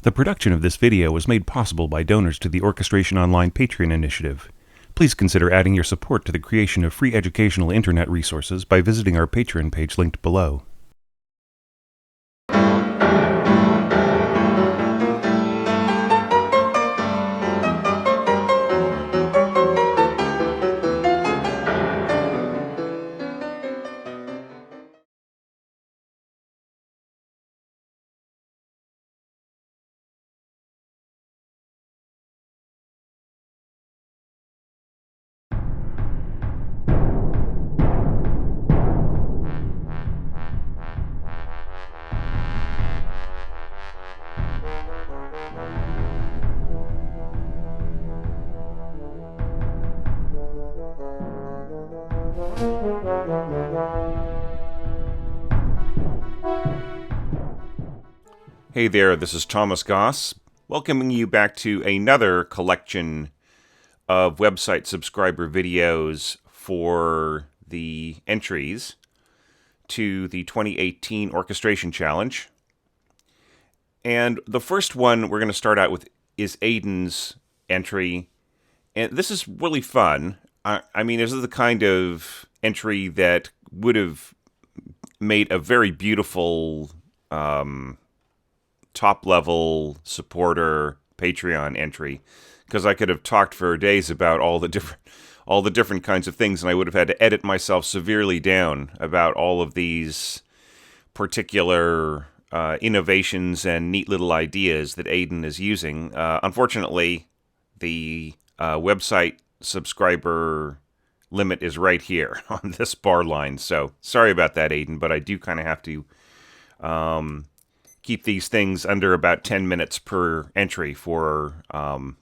The production of this video was made possible by donors to the Orchestration Online Patreon initiative. Please consider adding your support to the creation of free educational internet resources by visiting our Patreon page linked below. Hey there, this is Thomas Goss, welcoming you back to another collection of website subscriber videos for the entries to the 2018 Orchestration Challenge. And the first one we're going to start out with is Aiden's entry. And this is really fun. I mean, this is the kind of entry that would have made a very beautiful top-level supporter Patreon entry, because I could have talked for days about all the different kinds of things, and I would have had to edit myself severely down about all of these particular innovations and neat little ideas that Aiden is using. Unfortunately, the website subscriber limit is right here on this bar line, so sorry about that, Aiden, but I do kind of have to keep these things under about 10 minutes per entry for the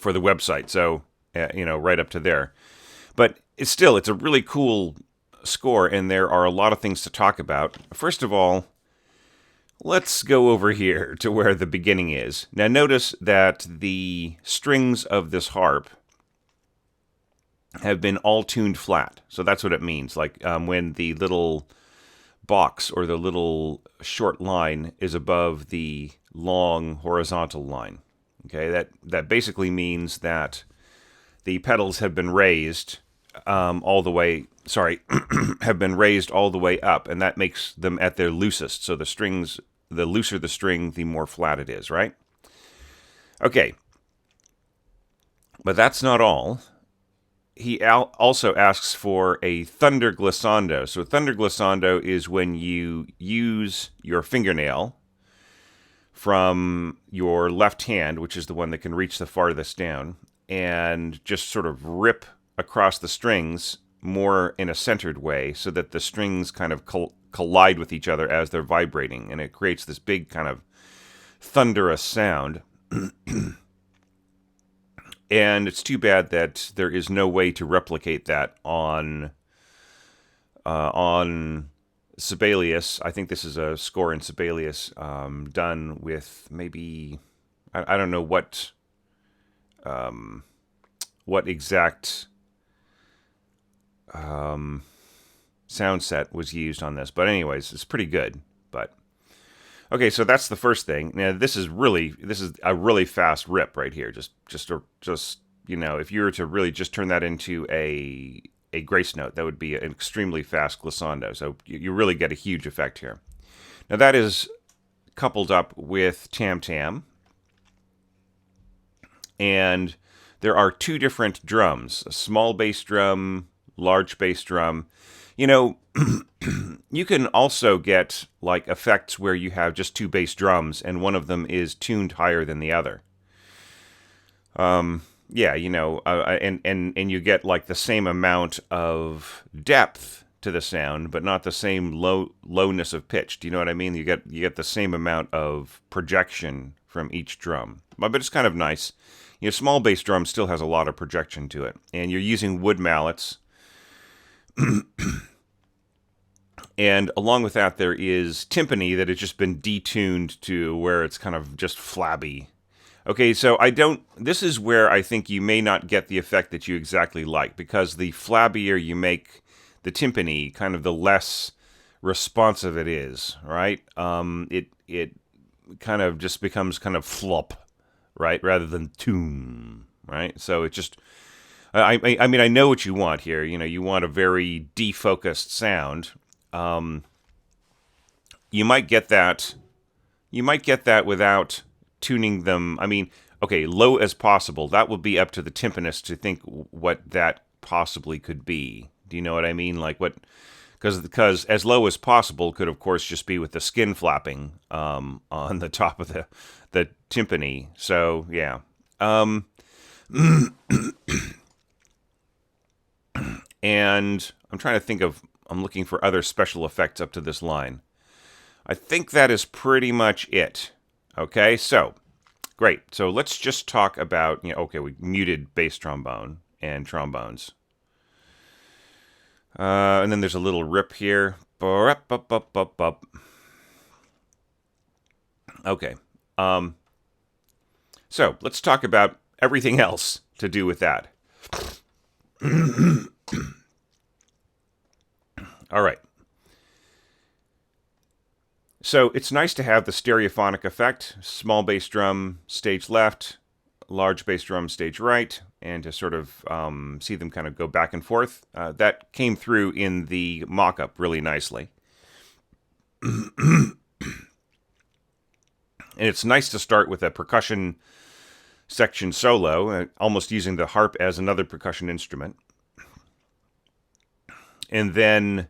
website. So, right up to there. But it's a really cool score, and there are a lot of things to talk about. First of all, let's go over here to where the beginning is. Now, notice that the strings of this harp have been all tuned flat. So that's what it means. Like when the little box or the little short line is above the long horizontal line. Okay, that basically means that the pedals have been raised all the way. Sorry, have been raised all the way up, and that makes them at their loosest. So the looser the string, the more flat it is, right? Okay, but that's not all. He also asks for a thunder glissando. So thunder glissando is when you use your fingernail from your left hand, which is the one that can reach the farthest down, and just sort of rip across the strings more in a centered way so that the strings kind of collide with each other as they're vibrating, and it creates this big kind of thunderous sound. And it's too bad that there is no way to replicate that on Sibelius. I think this is a score in Sibelius done with maybe I don't know what exact sound set was used on this. But anyways, it's pretty good. But okay, so that's the first thing. Now, this is a really fast rip right here. Just if you were to really just turn that into a grace note, that would be an extremely fast glissando. So you really get a huge effect here. Now, that is coupled up with tam tam, and there are two different drums: a small bass drum, large bass drum. You can also get like effects where you have just two bass drums and one of them is tuned higher than the other. And you get like the same amount of depth to the sound, but not the same lowness of pitch. Do you know what I mean? You get the same amount of projection from each drum, but it's kind of nice. Small bass drum still has a lot of projection to it, and you're using wood mallets. And along with that, there is timpani that has just been detuned to where it's kind of just flabby. Okay, so this is where I think you may not get the effect that you exactly like, because the flabbier you make the timpani, kind of the less responsive it is, right? It kind of just becomes kind of flop, right, rather than tune, right? So it just, I mean, I know what you want here. You know, you want a very defocused sound. You might get that. You might get that without tuning them. I mean, okay, low as possible. That would be up to the timpanist to think what that possibly could be. Do you know what I mean? Like what? Because as low as possible could, of course, just be with the skin flapping on the top of the timpani. So yeah. And I'm trying to think of. I'm looking for other special effects up to this line. I think that is pretty much it. Okay, so great. So let's just talk about, okay, we muted bass trombone and trombones. And then there's a little rip here. Okay. So let's talk about everything else to do with that. All right. So it's nice to have the stereophonic effect, small bass drum, stage left, large bass drum, stage right, and to sort of see them kind of go back and forth. That came through in the mock-up really nicely. And it's nice to start with a percussion section solo, almost using the harp as another percussion instrument. And then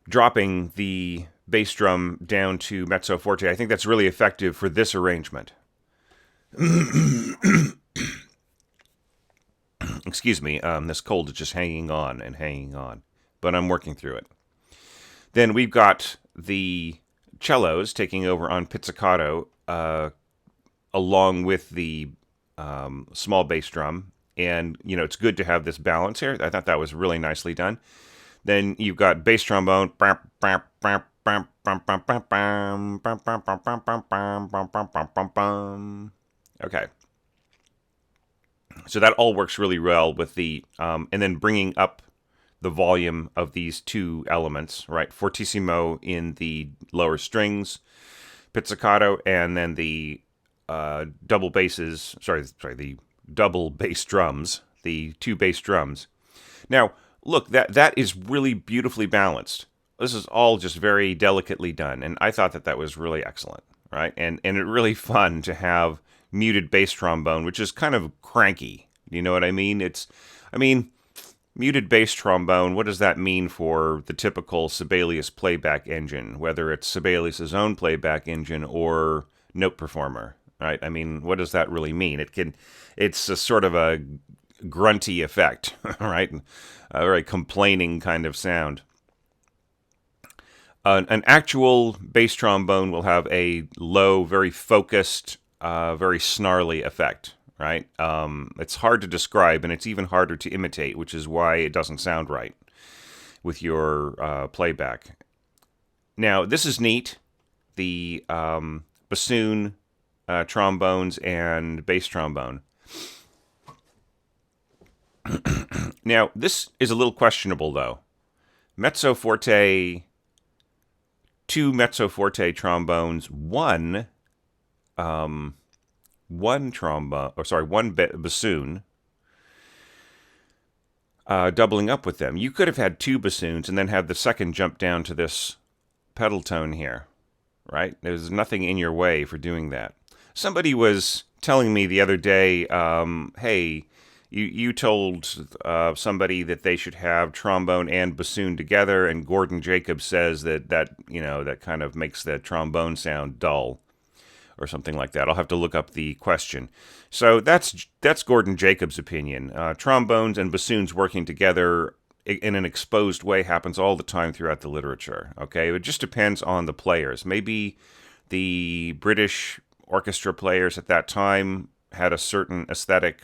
dropping the bass drum down to mezzo forte. I think that's really effective for this arrangement. Excuse me, this cold is just hanging on and hanging on, but I'm working through it. Then we've got the cellos taking over on pizzicato along with the small bass drum. And, it's good to have this balance here. I thought that was really nicely done. Then you've got bass trombone. Okay. So that all works really well with the, and then bringing up the volume of these two elements, right? Fortissimo in the lower strings, pizzicato, and then the double basses, the double bass drums, the two bass drums. Now, look, that is really beautifully balanced. This is all just very delicately done, and I thought that was really excellent, right? And it's really fun to have muted bass trombone, which is kind of cranky. You know what I mean? Muted bass trombone, what does that mean for the typical Sibelius playback engine, whether it's Sibelius's own playback engine or Note Performer, right? I mean, what does that really mean? It's a sort of a grunty effect, right? A very complaining kind of sound. An actual bass trombone will have a low, very focused, very snarly effect, right? It's hard to describe, and it's even harder to imitate, which is why it doesn't sound right with your playback. Now, this is neat. The bassoon, trombones, and bass trombone. Now, this is a little questionable, though. Mezzo forte, two mezzo forte trombones, one bassoon, doubling up with them. You could have had two bassoons and then have the second jump down to this pedal tone here, right? There's nothing in your way for doing that. Somebody was telling me the other day, hey, you told somebody that they should have trombone and bassoon together, and Gordon Jacobs says that kind of makes the trombone sound dull, or something like that. I'll have to look up the question. So that's Gordon Jacobs' opinion. Trombones and bassoons working together in an exposed way happens all the time throughout the literature. Okay, it just depends on the players. Maybe the British orchestra players at that time had a certain aesthetic,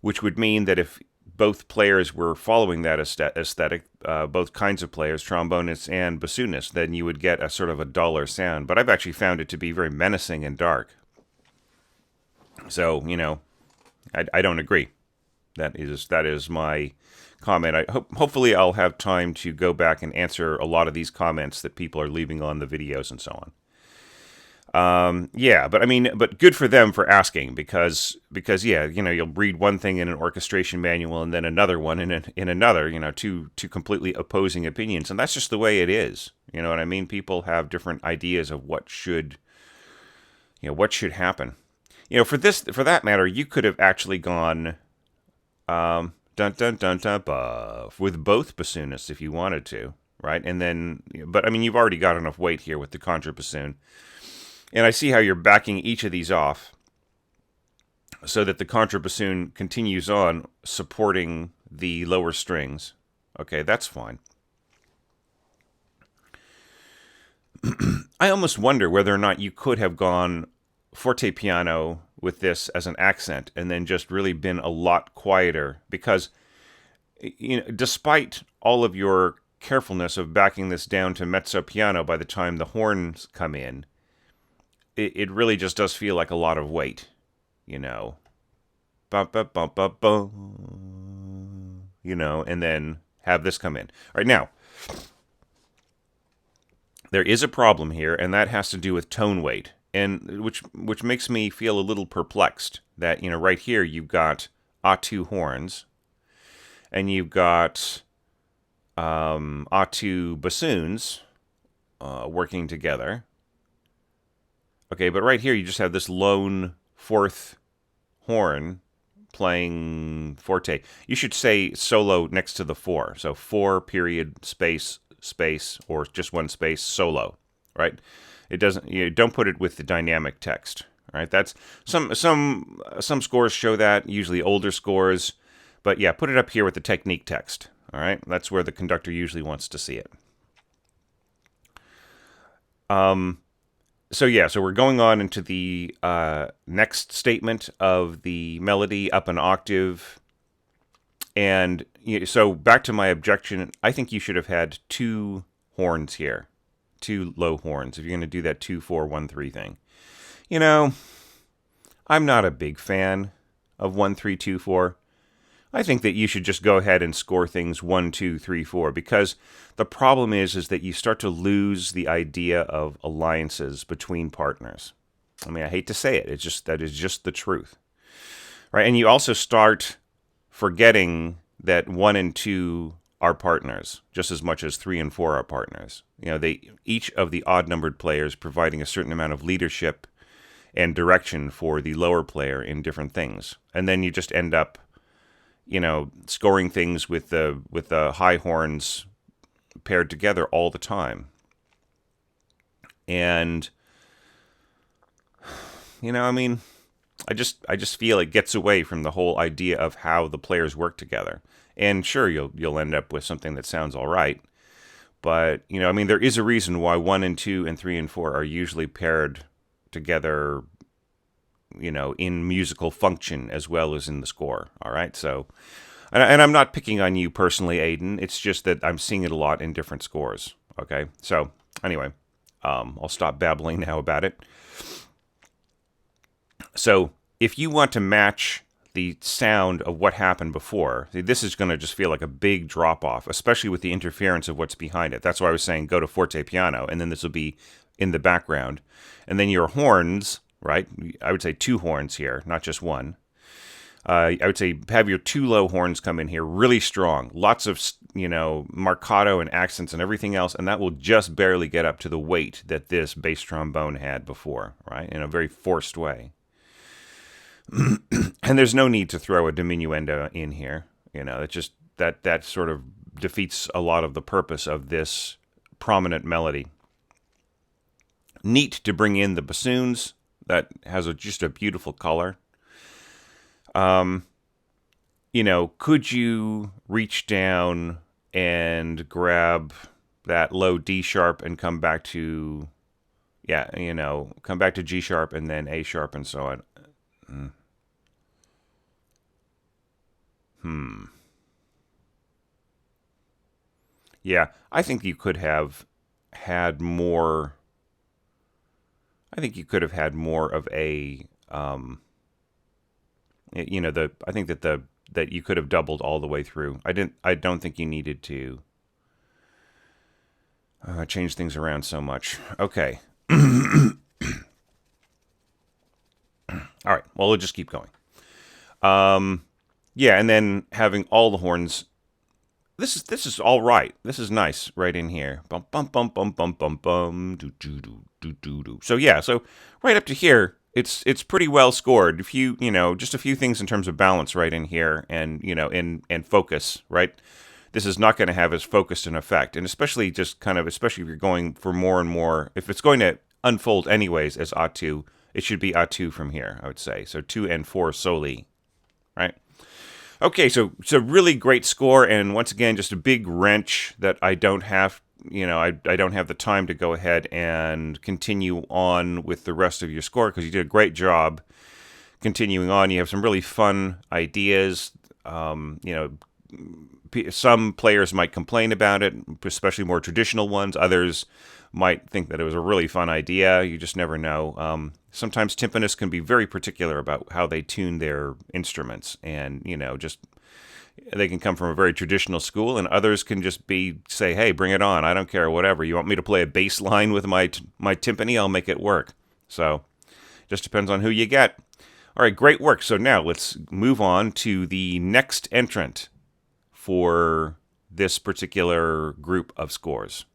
which would mean that if both players were following that aesthetic, both kinds of players, trombonists and bassoonists, then you would get a sort of a duller sound. But I've actually found it to be very menacing and dark. So, I don't agree. That is my comment. Hopefully I'll have time to go back and answer a lot of these comments that people are leaving on the videos and so on. Yeah, but I mean, but good for them for asking because yeah, you'll read one thing in an orchestration manual and then another one in another, two completely opposing opinions, and that's just the way it is. You know what I mean? People have different ideas of what should happen. For that matter, you could have actually gone dun dun dun dun buff with both bassoonists if you wanted to, right? And then, but I mean, you've already got enough weight here with the contra bassoon. And I see how you're backing each of these off so that the contra bassoon continues on supporting the lower strings. Okay, that's fine. I almost wonder whether or not you could have gone forte piano with this as an accent and then just really been a lot quieter because, despite all of your carefulness of backing this down to mezzo piano by the time the horns come in, it really just does feel like a lot of weight, bum, bum, bum, bum, bum, and then have this come in. All right, now, there is a problem here, and that has to do with tone weight, and which makes me feel a little perplexed that, right here you've got A2 horns, and you've got A2 bassoons working together. Okay, but right here you just have this lone fourth horn playing forte. You should say solo next to the 4. So 4 period space or just one space solo, right? It doesn't. Don't put it with the dynamic text, right? That's some scores show that, usually older scores, but yeah, put it up here with the technique text. All right, that's where the conductor usually wants to see it. So we're going on into the next statement of the melody up an octave. And so back to my objection, I think you should have had 2 horns here, 2 low horns, if you're going to do that 2-4-1-3 thing. I'm not a big fan of 1-3-2-4. I think that you should just go ahead and score things 1-2-3-4 because the problem is that you start to lose the idea of alliances between partners. I mean, I hate to say it, that is just the truth, right? And you also start forgetting that 1 and 2 are partners just as much as 3 and 4 are partners. Each of the odd-numbered players providing a certain amount of leadership and direction for the lower player in different things, and then you just end up scoring things with the high horns paired together all the time. And I mean, I just feel it gets away from the whole idea of how the players work together. And sure, you'll end up with something that sounds all right, but I mean, there is a reason why 1 and 2 and 3 and 4 are usually paired together, in musical function as well as in the score. All right, so, and I'm not picking on you personally, Aiden. It's just that I'm seeing it a lot in different scores. Okay, so anyway, I'll stop babbling now about it. So if you want to match the sound of what happened before, this is going to just feel like a big drop-off, especially with the interference of what's behind it. That's why I was saying go to forte piano, and then this will be in the background. And then your horns, right? I would say 2 horns here, not just 1. I would say have your 2 low horns come in here really strong. Lots of, marcato and accents and everything else, and that will just barely get up to the weight that this bass trombone had before, right? In a very forced way. And there's no need to throw a diminuendo in here. It's just that sort of defeats a lot of the purpose of this prominent melody. Neat to bring in the bassoons. That has just a beautiful color. Could you reach down and grab that low D sharp and come back to, come back to G sharp and then A sharp and so on? Yeah, I think you could have had more. I think you could have had more of a, I think that you could have doubled all the way through. I don't think you needed to change things around so much. Okay. well, we'll just keep going. Yeah, and then having all the horns. This is all right. This is nice right in here. Bum bum bum bum bum bum bum. Do do do do do do. So yeah, so right up to here, it's pretty well scored. If just a few things in terms of balance right in here, and and focus, right? This is not going to have as focused an effect, and especially especially if you're going for more and more. If it's going to unfold anyways as A2, it should be A2 from here, I would say. So 2 and 4 solely, right? Okay, so really great score, and once again, just a big wrench that I don't have, I don't have the time to go ahead and continue on with the rest of your score, because you did a great job continuing on. You have some really fun ideas. Some players might complain about it, especially more traditional ones. Others might think that it was a really fun idea. You just never know. Sometimes timpanists can be very particular about how they tune their instruments, and just they can come from a very traditional school, and others can just say, "Hey, bring it on! I don't care, whatever. You want me to play a bass line with my timpani? I'll make it work." So, just depends on who you get. All right, great work. So now let's move on to the next entrant for this particular group of scores.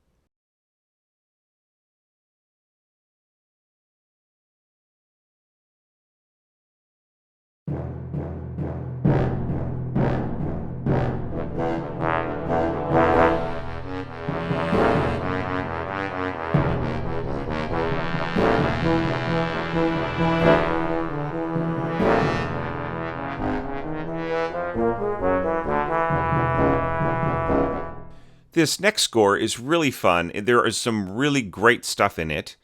This next score is really fun. There is some really great stuff in it.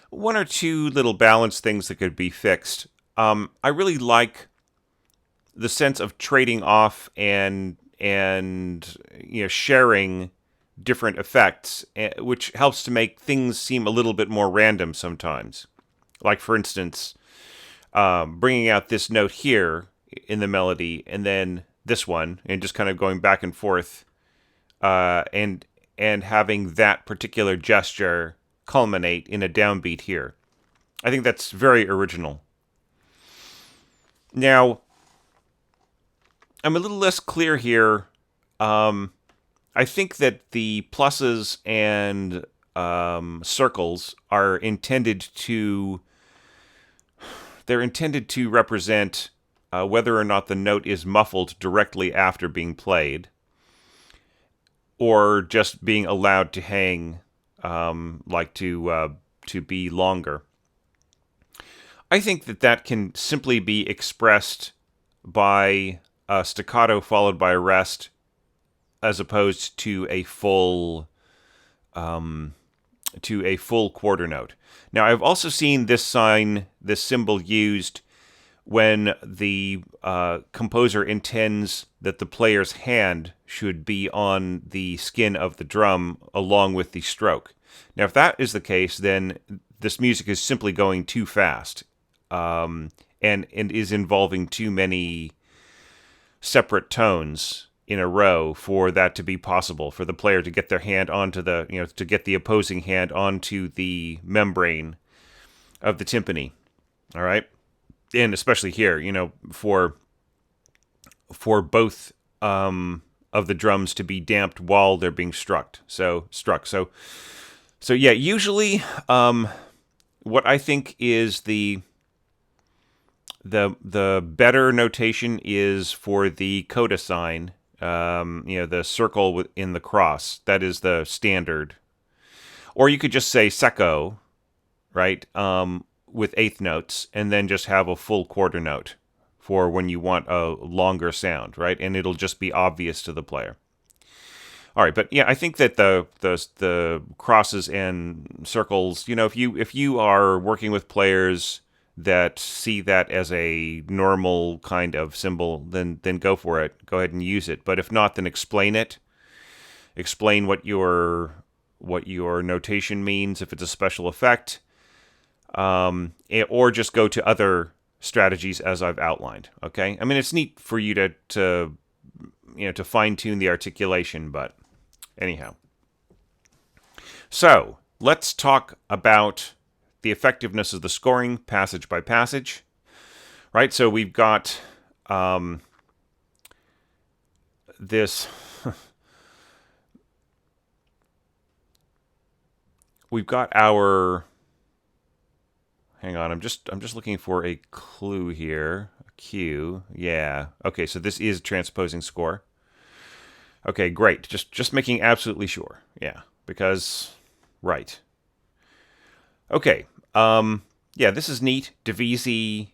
One or two little balance things that could be fixed. I really like the sense of trading off and sharing different effects, which helps to make things seem a little bit more random sometimes. Like, for instance, bringing out this note here in the melody, and then this one, and just kind of going back and forth, and having that particular gesture culminate in a downbeat here. I think that's very original. Now, I'm a little less clear here. I think that the pluses and circles are intended to represent whether or not the note is muffled directly after being played, or just being allowed to hang, to be longer. I think that can simply be expressed by a staccato followed by a rest, as opposed to a full quarter note. Now, I've also seen this symbol used when the composer intends that the player's hand should be on the skin of the drum along with the stroke. Now, if that is the case, then this music is simply going too fast, and is involving too many separate tones in a row for that to be possible, for the player to get their hand onto to get the opposing hand onto the membrane of the timpani. All right. And especially here, for both of the drums to be damped while they're being struck. So yeah, usually what I think is the better notation is for the coda sign, the circle in the cross. That is the standard. Or you could just say secco, right? With eighth notes, and then just have a full quarter note for when you want a longer sound, right? And it'll just be obvious to the player. All right, but yeah, I think that the crosses and circles, if you are working with players that see that as a normal kind of symbol, then go for it. Go ahead and use it. But if not, then explain it. Explain what your notation means if it's a special effect. Or just go to other strategies as I've outlined. Okay, I mean, it's neat for you to fine tune the articulation, but anyhow. So let's talk about the effectiveness of the scoring passage by passage. right? So we've got this. We've got our. Hang on, I'm just looking for a clue here. A cue. Yeah. Okay, so this is transposing score. Okay, great. Just making absolutely sure. Yeah, because right. Okay. Yeah, this is neat. Divisi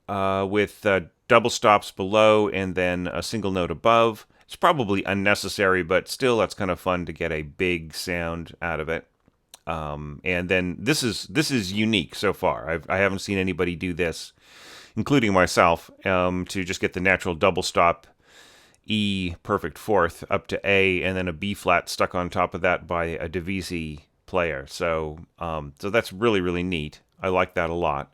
with double stops below and then a single note above. It's probably unnecessary, but still, that's kind of fun to get a big sound out of it. And then this is unique so far. I haven't seen anybody do this, including myself, to just get the natural double stop E perfect fourth up to A and then a B flat stuck on top of that by a Divisi player. So so that's really, really neat. I like that a lot.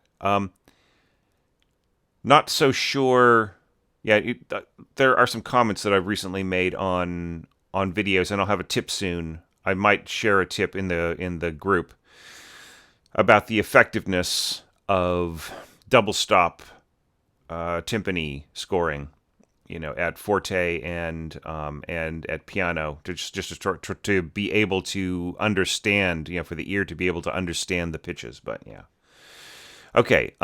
Not so sure. Yeah, there are some comments that I've recently made on videos, and I'll have a tip soon. I might share a tip in the group about the effectiveness of double stop timpani scoring. You know, at forte and at piano, to be able to understand, you know, for the ear to be able to understand the pitches. But yeah, okay.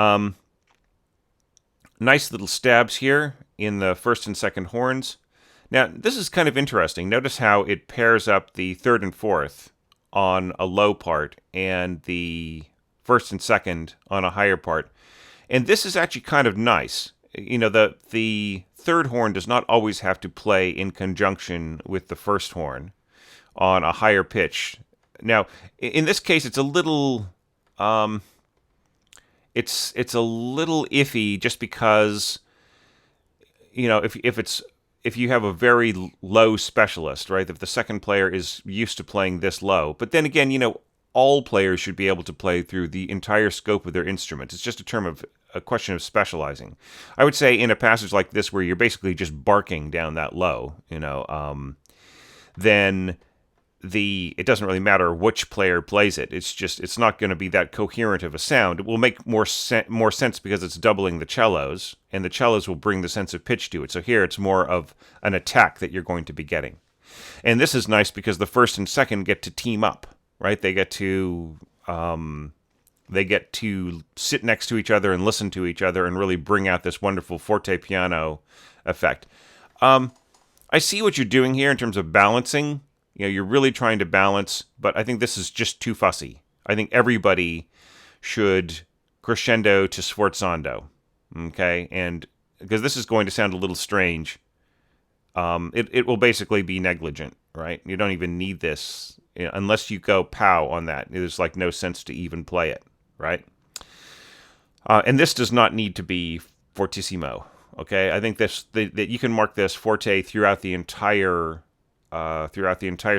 Nice little stabs here in the first and second horns. Now, this is kind of interesting. Notice how it pairs up the third and fourth on a low part and the first and second on a higher part. And this is actually kind of nice. You know, the third horn does not always have to play in conjunction with the first horn on a higher pitch. Now, in this case, it's a little it's a little iffy just because, you know, if you have a very low specialist, right? If the second player is used to playing this low, but then again, you know, all players should be able to play through the entire scope of their instrument. It's just a question of specializing. I would say in a passage like this where you're basically just barking down that low, you know, then it doesn't really matter which player plays it. It's not going to be that coherent of a sound. It will make more sense because it's doubling the cellos, and the cellos will bring the sense of pitch to it. So here it's more of an attack that you're going to be getting. And this is nice because the first and second get to team up, right? They get to sit next to each other and listen to each other and really bring out this wonderful forte piano effect. I see what you're doing here in terms of balancing. You know, you're really trying to balance, but I think this is just too fussy. I think everybody should crescendo to sforzando, okay? And because this is going to sound a little strange, it will basically be negligent, right? You don't even need this, you know, unless you go pow on that. There's like no sense to even play it, right? And this does not need to be fortissimo, okay? I think that you can mark this forte throughout the entire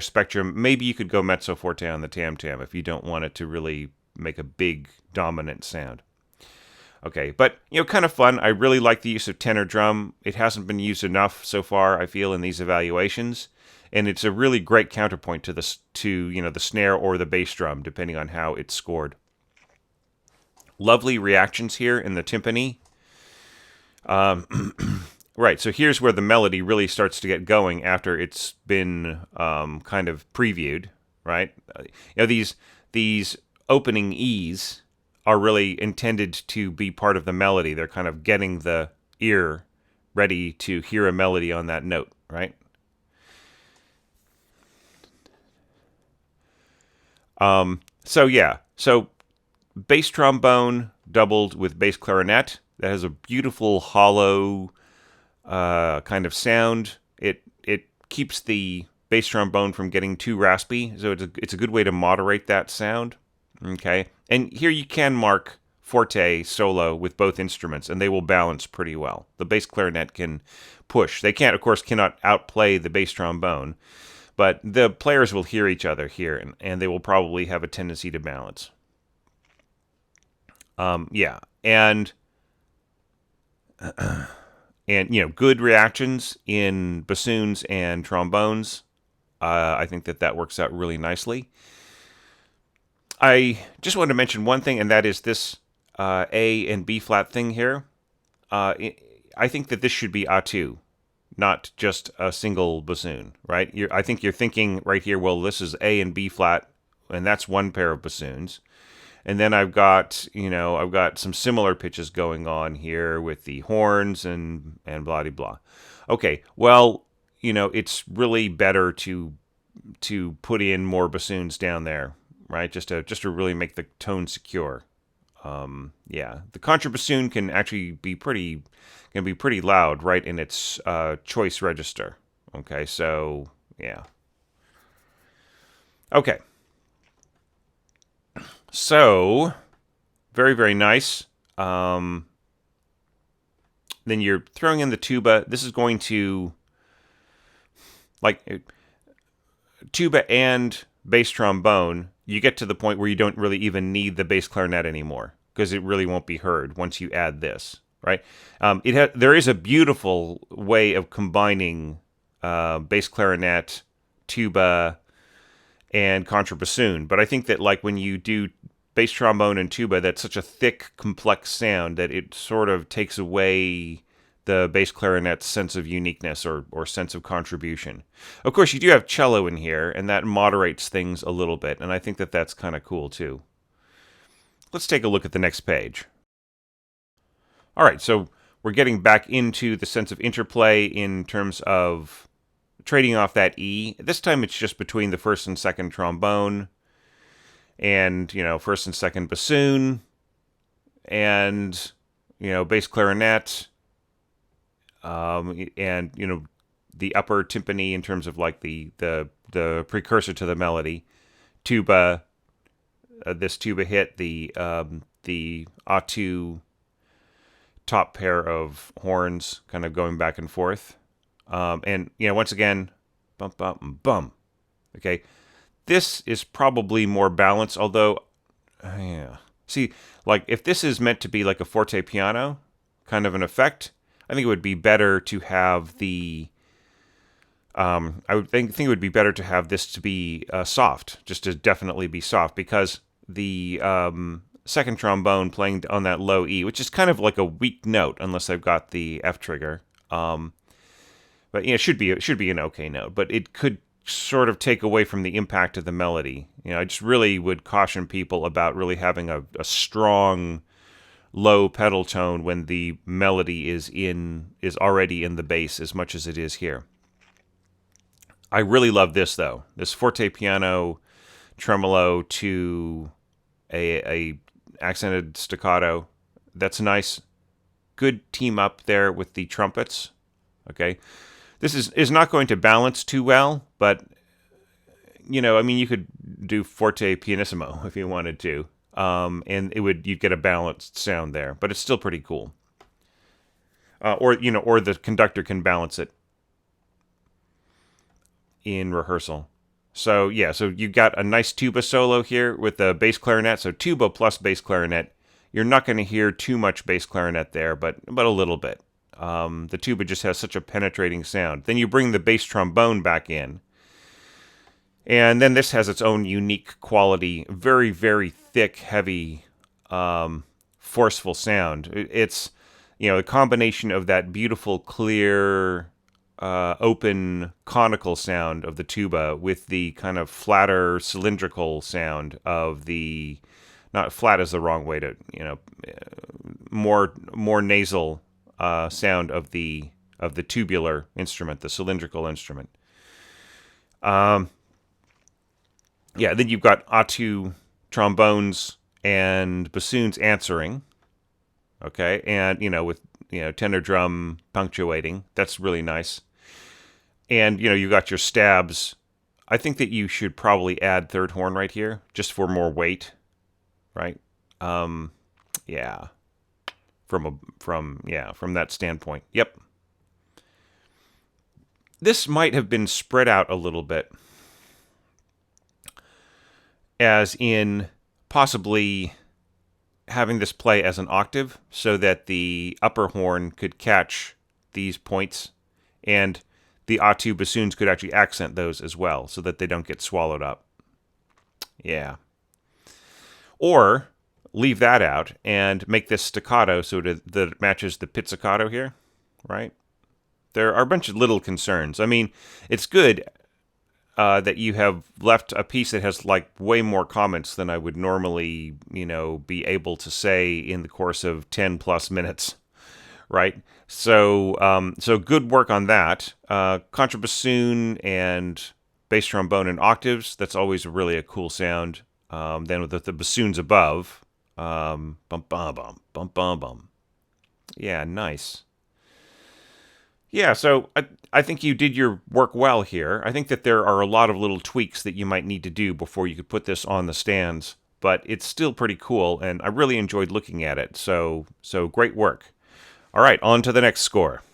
spectrum. Maybe you could go mezzo forte on the tam-tam if you don't want it to really make a big dominant sound. Okay, but, you know, kind of fun. I really like the use of tenor drum. It hasn't been used enough so far, I feel, in these evaluations, and it's a really great counterpoint to you know, the snare or the bass drum, depending on how it's scored. Lovely reactions here in the timpani. Right, so here's where the melody really starts to get going after it's been kind of previewed, right? You know, these opening E's are really intended to be part of the melody. They're kind of getting the ear ready to hear a melody on that note, right? So yeah, so bass trombone doubled with bass clarinet. That has a beautiful hollow kind of sound. It keeps the bass trombone from getting too raspy, so it's a good way to moderate that sound. Okay, and here you can mark forte solo with both instruments, and they will balance pretty well. The bass clarinet can push. They can't, of course, cannot outplay the bass trombone, but the players will hear each other here, and they will probably have a tendency to balance. Yeah, and you know, good reactions in bassoons and trombones. I think that works out really nicely. I just wanted to mention one thing, and that is this A and B flat thing here. I think that this should be A2, not just a single bassoon, right? I think you're thinking right here, well, this is A and B flat, and that's one pair of bassoons. And then I've got some similar pitches going on here with the horns and blah de blah. Okay, well, it's really better to put in more bassoons down there, right? Just to really make the tone secure. Yeah, the contrabassoon can actually be pretty loud, right, in its choice register. Okay, so yeah. Okay, so very, very nice. Then you're throwing in the tuba. This is going to, like, tuba and bass trombone. You get to the point where you don't really even need the bass clarinet anymore because it really won't be heard once you add this, right? There is a beautiful way of combining bass clarinet, tuba, and contrabassoon, but I think that, like, when you do bass trombone and tuba, that's such a thick, complex sound that it sort of takes away the bass clarinet's sense of uniqueness or sense of contribution. Of course, you do have cello in here, and that moderates things a little bit, and I think that that's kind of cool, too. Let's take a look at the next page. All right, so we're getting back into the sense of interplay in terms of trading off that E. This time it's just between the first and second trombone, and, first and second bassoon, and, bass clarinet, and, the upper timpani in terms of, like, the precursor to the melody. Tuba, this tuba hit, the A2 top pair of horns kind of going back and forth. And, once again, bum, bum, bum. Okay. This is probably more balanced, although, yeah. See, like, if this is meant to be like a forte piano kind of an effect, I think it would be better to have the, I would think it would be better to have this to be soft, just to definitely be soft, because the second trombone playing on that low E, which is kind of like a weak note, unless I've got the F trigger, but it should be an okay note, but it could sort of take away from the impact of the melody. I just really would caution people about really having a strong low pedal tone when the melody is already in the bass as much as it is here. I really love this, though. This forte piano tremolo to a accented staccato. That's nice. Good team up there with the trumpets. Okay. This is not going to balance too well, but, you could do forte pianissimo if you wanted to, and you'd get a balanced sound there, but it's still pretty cool. Or the conductor can balance it in rehearsal. So, yeah, so you got a nice tuba solo here with the bass clarinet, so tuba plus bass clarinet. You're not going to hear too much bass clarinet there, but a little bit. The tuba just has such a penetrating sound. Then you bring the bass trombone back in. And then this has its own unique quality. Very, very thick, heavy, forceful sound. It's, the combination of that beautiful, clear, open, conical sound of the tuba with the kind of flatter, cylindrical sound of the... Not flat is the wrong way to, more nasal sound of the tubular instrument, the cylindrical instrument. Yeah, then you've got A2 trombones and bassoons answering. Okay, and with tenor drum punctuating. That's really nice. And you got your stabs. I think that you should probably add third horn right here, just for more weight, right? Yeah. From that standpoint. Yep. This might have been spread out a little bit, as in possibly having this play as an octave so that the upper horn could catch these points, and the A2 bassoons could actually accent those as well so that they don't get swallowed up. Yeah. Or leave that out and make this staccato so that it matches the pizzicato here, right? There are a bunch of little concerns. I mean, it's good that you have left a piece that has like way more comments than I would normally, be able to say in the course of 10 plus minutes, right? So good work on that. Contrabassoon and bass trombone and octaves. That's always really a cool sound. Then with the bassoons above, bum bum bum bum bum bum. Yeah, nice. Yeah, so I think you did your work well here. I think that there are a lot of little tweaks that you might need to do before you could put this on the stands, but it's still pretty cool, and I really enjoyed looking at it. So great work. All right, on to the next score.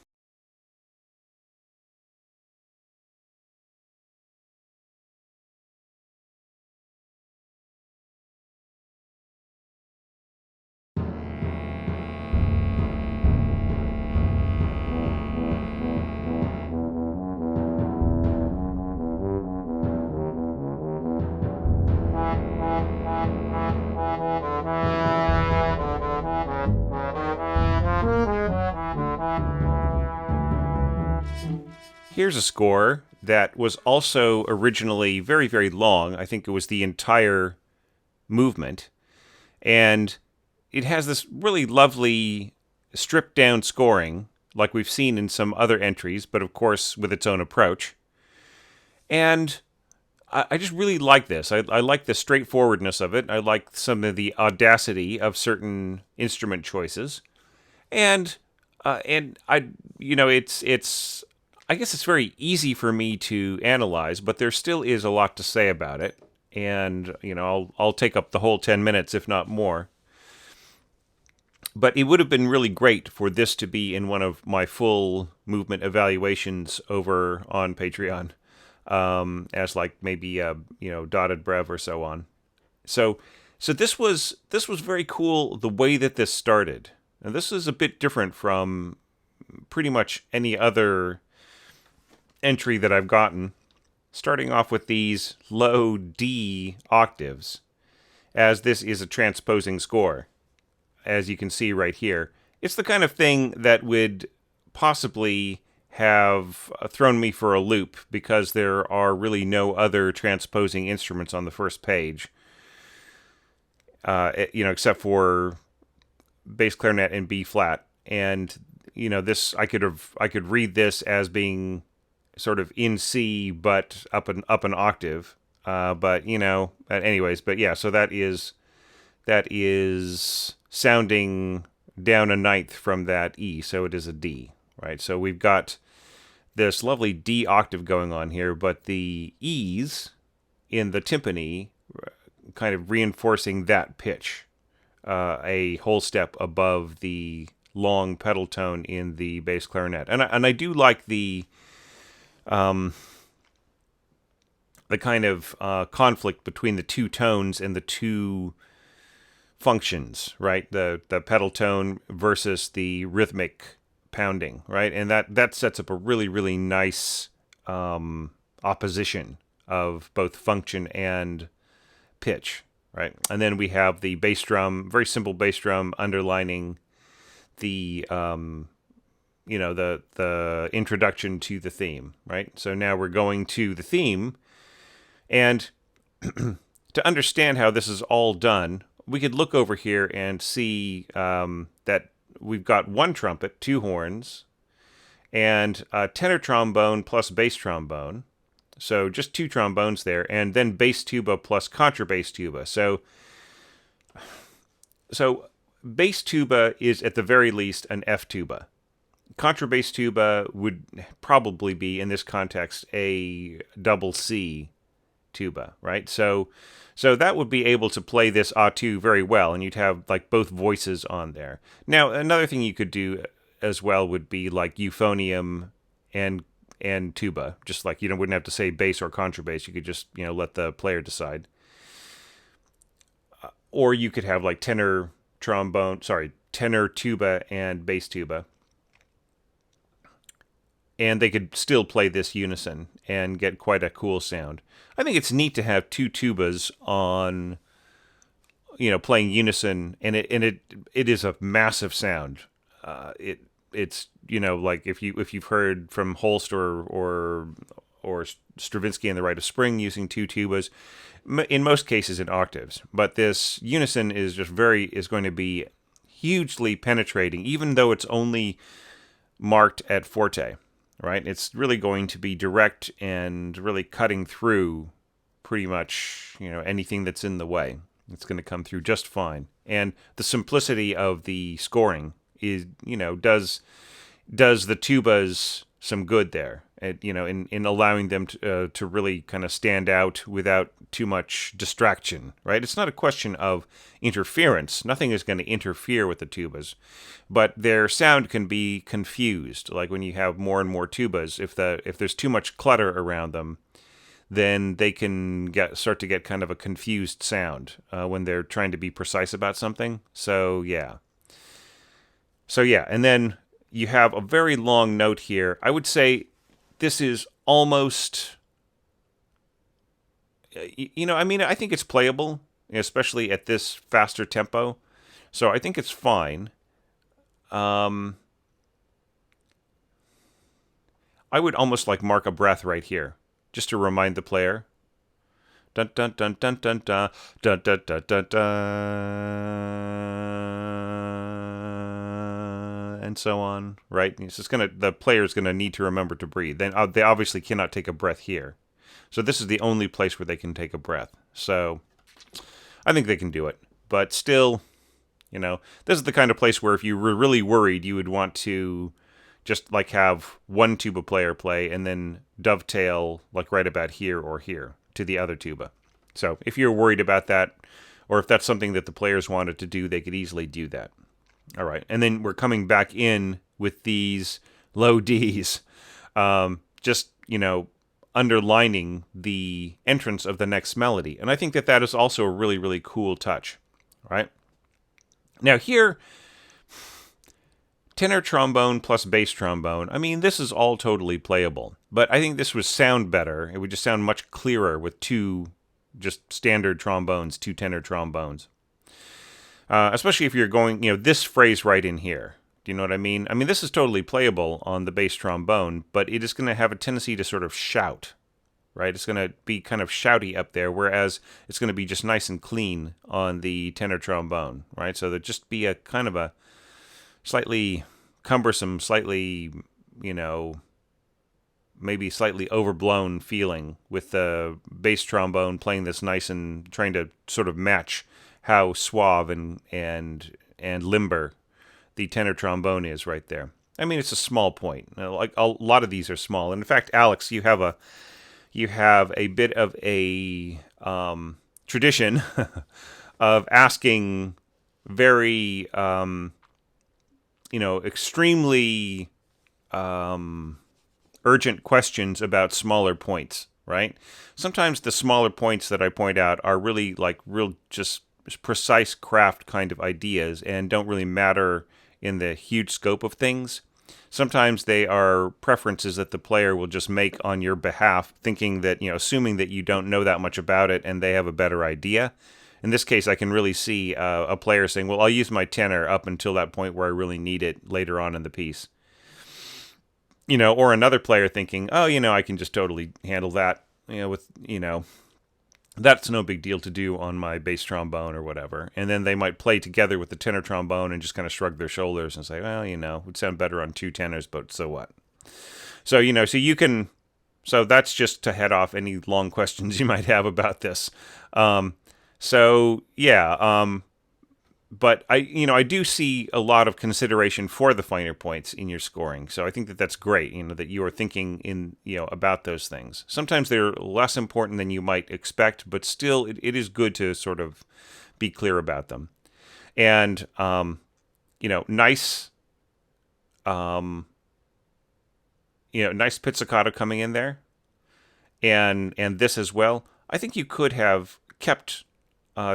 Here's a score that was also originally very, very long. I think it was the entire movement. And it has this really lovely stripped down scoring, like we've seen in some other entries, but of course with its own approach. And I just really like this. I like the straightforwardness of it. I like some of the audacity of certain instrument choices. And I, it's I guess it's very easy for me to analyze, but there still is a lot to say about it. And I'll take up the whole 10 minutes, if not more. But it would have been really great for this to be in one of my full movement evaluations over on Patreon, as like maybe dotted brev or so on. So this was very cool the way that this started. And this is a bit different from pretty much any other entry that I've gotten. Starting off with these low D octaves, as this is a transposing score, as you can see right here. It's the kind of thing that would possibly have thrown me for a loop because there are really no other transposing instruments on the first page, except for bass clarinet and B flat. And this I could read this as being sort of in C but up an octave. But anyways, but yeah, so that is sounding down a ninth from that E, so it is a D, right? So we've got this lovely D octave going on here, but the E's in the timpani kind of reinforcing that pitch, a whole step above the long pedal tone in the bass clarinet. And I do like the kind of conflict between the two tones and the two functions, right? The pedal tone versus the rhythmic pounding, right? And that sets up a really, really nice opposition of both function and pitch, right? And then we have the bass drum, very simple bass drum underlining the the introduction to the theme, right? So now we're going to the theme, and to understand how this is all done, we could look over here and see that we've got one trumpet, two horns, and a tenor trombone plus bass trombone. So just two trombones there, and then bass tuba plus contrabass tuba. So bass tuba is at the very least an F tuba. Contrabass tuba would probably be, in this context, a double C tuba, right? So that would be able to play this A2 very well, and you'd have like both voices on there. Now, another thing you could do as well would be like euphonium and tuba, just like wouldn't have to say bass or contrabass. You could just let the player decide. Or you could have like tenor tuba and bass tuba, and they could still play this unison and get quite a cool sound. I think it's neat to have two tubas on playing unison, and it is a massive sound. It's like if you've heard from Holst or Stravinsky and the Rite of Spring using two tubas, in most cases in octaves. But this unison is going to be hugely penetrating, even though it's only marked at forte, right? It's really going to be direct and really cutting through pretty much anything that's in the way. It's going to come through just fine. And the simplicity of the scoring is does the tubas some good there. In allowing them to really kind of stand out without too much distraction, right? It's not a question of interference. Nothing is going to interfere with the tubas, but their sound can be confused. Like when you have more and more tubas, if there's too much clutter around them, then they can start to get kind of a confused sound when they're trying to be precise about something. So yeah, and then you have a very long note here. I would say this is almost, I think it's playable, especially at this faster tempo. So I think it's fine. I would almost like mark a breath right here, just to remind the player. Dun dun dun dun dun dun dun dun dun dun dun, and so on. Right? It's just the player's gonna need to remember to breathe. Then they obviously cannot take a breath here, so this is the only place where they can take a breath. So I think they can do it, but still, this is the kind of place where if you were really worried, you would want to just like have one tuba player play and then dovetail like right about here or here to the other tuba. So if you're worried about that, or if that's something that the players wanted to do, they could easily do that. All right, and then we're coming back in with these low Ds, just underlining the entrance of the next melody, and I think that is also a really, really cool touch. Right now here, tenor trombone plus bass trombone. I mean, this is all totally playable, but I think this would sound better. It would just sound much clearer with two just standard trombones, two tenor trombones. Especially if you're going, this phrase right in here. Do you know what I mean? I mean, this is totally playable on the bass trombone, but it is going to have a tendency to sort of shout, right? It's going to be kind of shouty up there, whereas it's going to be just nice and clean on the tenor trombone, right? So there'd just be a kind of a slightly cumbersome, slightly, maybe slightly overblown feeling with the bass trombone playing this nice and trying to sort of match how suave and limber the tenor trombone is right there. I mean, it's a small point. Like a lot of these are small. And in fact, Alex, you have a bit of a tradition of asking very extremely urgent questions about smaller points, right? Sometimes the smaller points that I point out are really like real just precise craft kind of ideas and don't really matter in the huge scope of things. Sometimes they are preferences that the player will just make on your behalf, thinking that, assuming that you don't know that much about it and they have a better idea. In this case, I can really see a player saying, well, I'll use my tenor up until that point where I really need it later on in the piece. Or another player thinking, oh, I can just totally handle that, that's no big deal to do on my bass trombone or whatever. And then they might play together with the tenor trombone and just kind of shrug their shoulders and say, well, it would sound better on two tenors, but so what? So, so that's just to head off any long questions you might have about this. But I do see a lot of consideration for the finer points in your scoring. So I think that that's great, that you are thinking about those things. Sometimes they're less important than you might expect, but still it is good to sort of be clear about them. And, nice, nice pizzicato coming in there. And this as well. I think you could have kept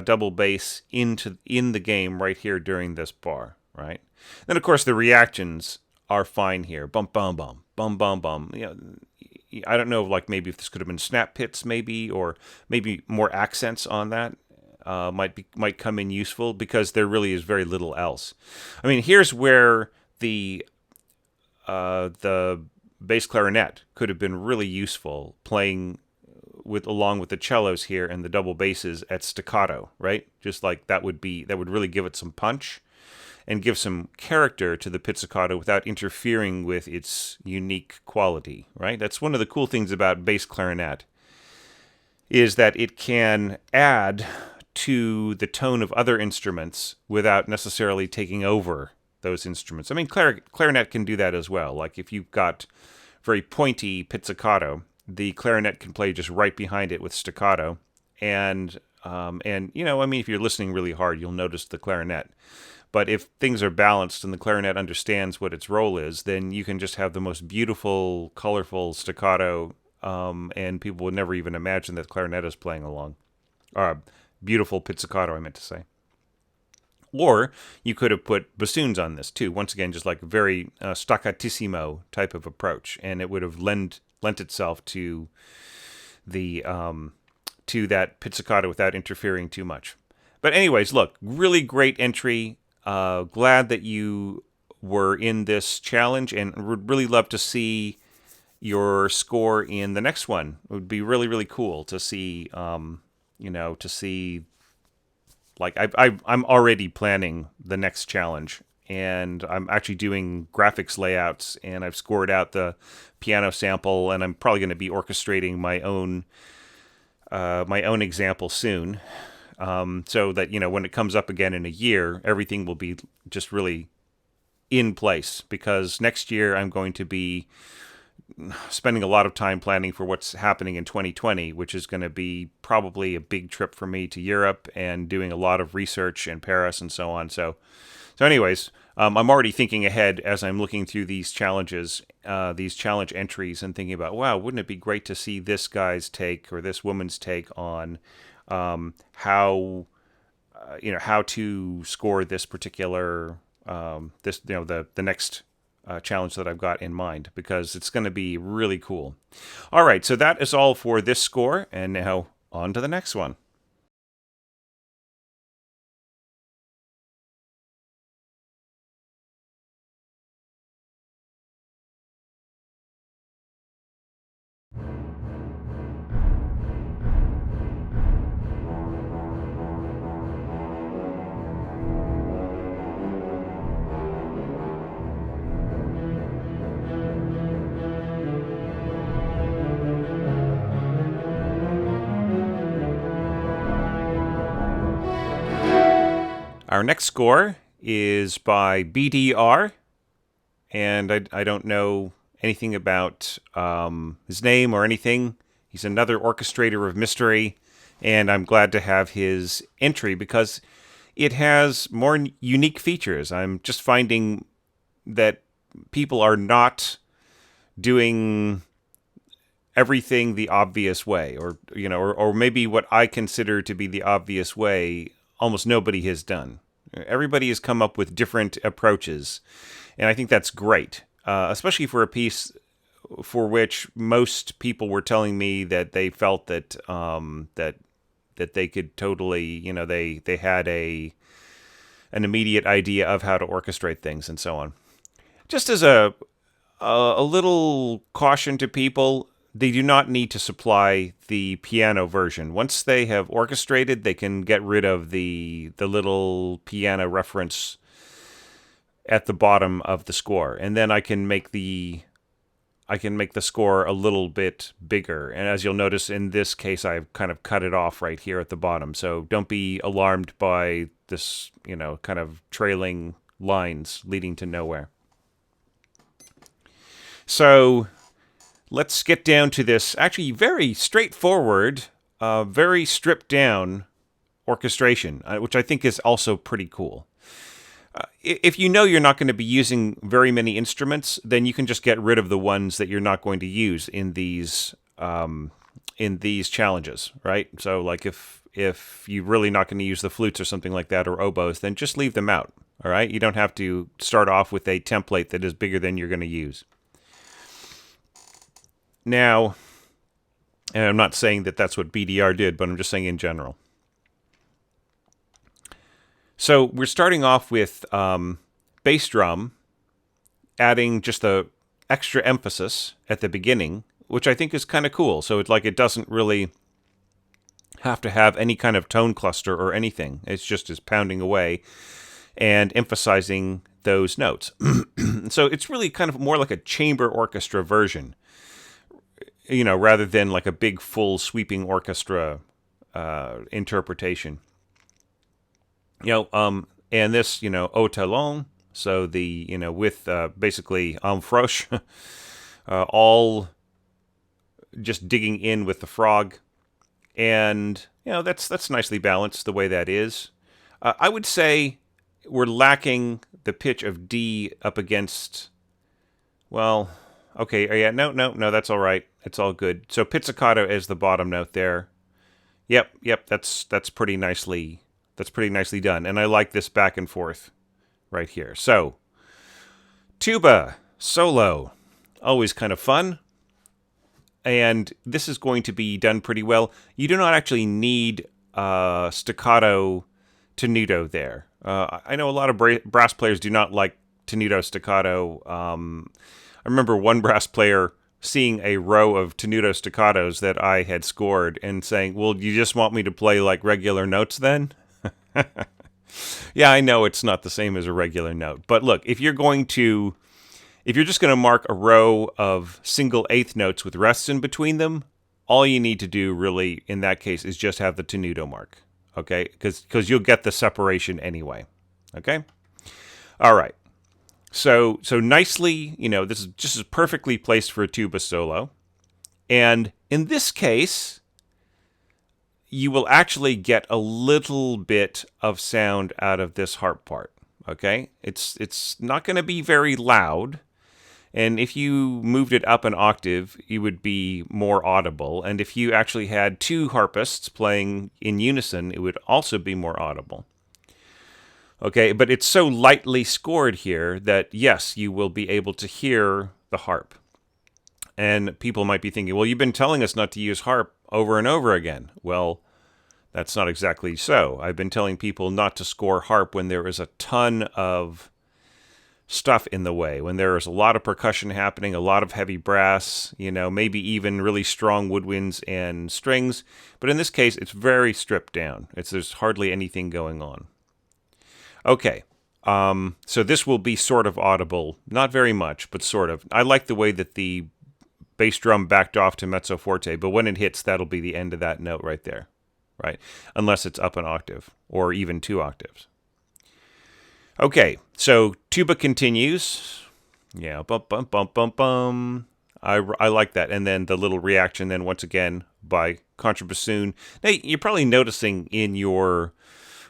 double bass in the game right here during this bar, right? Then of course the reactions are fine here. Bum bum bum bum bum bum. I don't know, like maybe if this could have been snap pits, maybe, or maybe more accents on that. might come in useful, because there really is very little else. I mean, here's where the bass clarinet could have been really useful, playing along with the cellos here and the double basses at staccato, right? Just like that would really give it some punch and give some character to the pizzicato without interfering with its unique quality, right? That's one of the cool things about bass clarinet, is that it can add to the tone of other instruments without necessarily taking over those instruments. I mean, clarinet can do that as well. Like if you've got very pointy pizzicato, the clarinet can play just right behind it with staccato, and you know, I mean, if you're listening really hard, you'll notice the clarinet. But if things are balanced and the clarinet understands what its role is, then you can just have the most beautiful, colorful staccato, and people would never even imagine that clarinet is playing along. Beautiful pizzicato, I meant to say. Or you could have put bassoons on this too. Once again, just like a very staccatissimo type of approach, and it would have lent itself to the to that pizzicato without interfering too much. But anyways, look, really great entry. Glad that you were in this challenge, and would really love to see your score in the next one. It would be really, really cool to see, to see, like, I'm already planning the next challenge, and I'm actually doing graphics layouts, and I've scored out the piano sample, and I'm probably going to be orchestrating my own example soon. So that, when it comes up again in a year, everything will be just really in place, because next year I'm going to be spending a lot of time planning for what's happening in 2020, which is going to be probably a big trip for me to Europe and doing a lot of research in Paris and so on. So anyways, I'm already thinking ahead as I'm looking through these challenges, these challenge entries, and thinking about, wow, wouldn't it be great to see this guy's take or this woman's take on how to score this particular the next challenge that I've got in mind, because it's going to be really cool. All right, so that is all for this score, and now on to the next one. Our next score is by BDR, and I don't know anything about his name or anything. He's another orchestrator of mystery, and I'm glad to have his entry because it has more unique features. I'm just finding that people are not doing everything the obvious way, or maybe what I consider to be the obvious way, almost nobody has done. Everybody has come up with different approaches, and I think that's great, especially for a piece for which most people were telling me that they felt that that they could totally, they had an immediate idea of how to orchestrate things and so on. Just as a little caution to people, they do not need to supply the piano version. Once they have orchestrated, they can get rid of the little piano reference at the bottom of the score, and then I can make the score a little bit bigger. And as you'll notice in this case, I've kind of cut it off right here at the bottom. So don't be alarmed by this, kind of trailing lines leading to nowhere. So let's get down to this actually very straightforward, very stripped down orchestration, which I think is also pretty cool. If you know you're not going to be using very many instruments, then you can just get rid of the ones that you're not going to use in these challenges, right? So like if you're really not going to use the flutes or something like that, or oboes, then just leave them out, all right? You don't have to start off with a template that is bigger than you're going to use. Now, and I'm not saying that that's what BDR did, but I'm just saying in general. So we're starting off with bass drum, adding just the extra emphasis at the beginning, which I think is kind of cool. So it's like it doesn't really have to have any kind of tone cluster or anything. It's just is pounding away and emphasizing those notes. So it's really kind of more like a chamber orchestra version, rather than like a big full sweeping orchestra interpretation. And this, au talon, so the, with basically en froche, all just digging in with the frog. And, that's nicely balanced the way that is. I would say we're lacking the pitch of D up against, well, okay, yeah, no, that's all right. It's all good. So pizzicato is the bottom note there. Yep, that's pretty nicely done. And I like this back and forth right here. So, tuba solo, always kind of fun. And this is going to be done pretty well. You do not actually need staccato tenuto there. I know a lot of brass players do not like tenuto staccato. I remember one brass player seeing a row of tenuto staccatos that I had scored and saying, well, you just want me to play like regular notes then? Yeah, I know it's not the same as a regular note. But look, if you're just going to mark a row of single eighth notes with rests in between them, all you need to do really in that case is just have the tenuto mark, okay? Because you'll get the separation anyway, okay? All right. So nicely, this is just as perfectly placed for a tuba solo. And in this case, you will actually get a little bit of sound out of this harp part, okay? It's not going to be very loud. And if you moved it up an octave, you would be more audible. And if you actually had two harpists playing in unison, it would also be more audible. Okay, but it's so lightly scored here that, yes, you will be able to hear the harp. And people might be thinking, well, you've been telling us not to use harp over and over again. Well, that's not exactly so. I've been telling people not to score harp when there is a ton of stuff in the way, when there is a lot of percussion happening, a lot of heavy brass, maybe even really strong woodwinds and strings. But in this case, it's very stripped down. There's hardly anything going on. Okay, so this will be sort of audible. Not very much, but sort of. I like the way that the bass drum backed off to mezzo forte, but when it hits, that'll be the end of that note right there, right? Unless it's up an octave, or even 2 octaves. Okay, so tuba continues. Yeah, bum, bum, bum, bum, bum. I like that. And then the little reaction then once again by contrabassoon. Now, you're probably noticing in your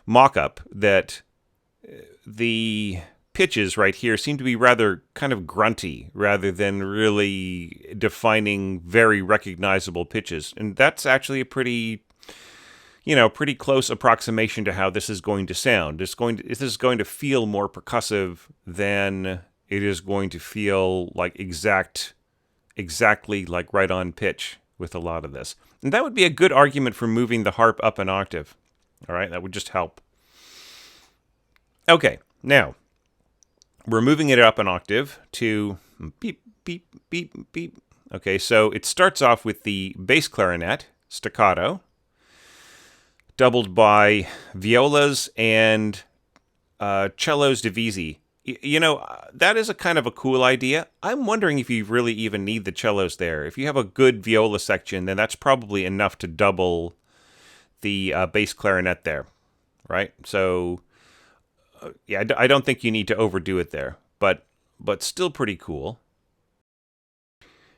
mock-up that the pitches right here seem to be rather kind of grunty rather than really defining very recognizable pitches. And that's actually a pretty close approximation to how this is going to sound. This is going to feel more percussive than it is going to feel like exactly like right on pitch with a lot of this. And that would be a good argument for moving the harp up an octave. All right, that would just help. Okay, now we're moving it up an octave to beep, beep, beep, beep. Okay, so it starts off with the bass clarinet, staccato, doubled by violas and cellos divisi. That is a kind of a cool idea. I'm wondering if you really even need the cellos there. If you have a good viola section, then that's probably enough to double the bass clarinet there, right? So, yeah, I don't think you need to overdo it there, but still pretty cool.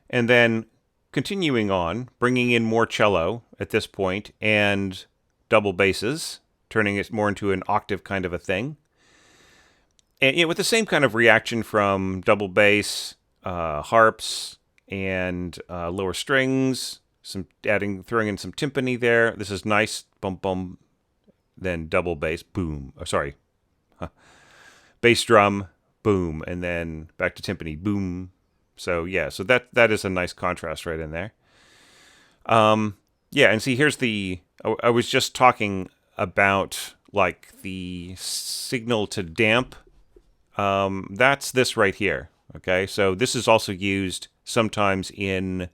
And then continuing on, bringing in more cello at this point, and double basses, turning it more into an octave kind of a thing. And with the same kind of reaction from double bass, harps, and lower strings, throwing in some timpani there. This is nice, bum bum. Then double bass, boom. Oh, sorry, bass drum, boom, and then back to timpani, boom. So yeah, so that is a nice contrast right in there. Yeah, and see, here's I was just talking about like the signal to damp, that's this right here. Okay, so this is also used sometimes in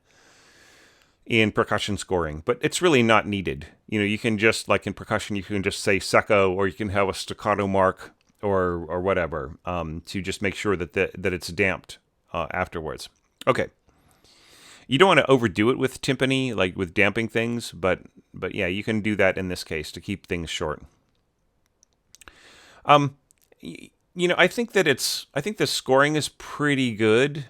percussion scoring, but it's really not needed. You can just, like in percussion, you can just say secco, or you can have a staccato mark or whatever, to just make sure that that it's damped afterwards. Okay. You don't want to overdo it with timpani, like with damping things, but yeah, you can do that in this case to keep things short. I think the scoring is pretty good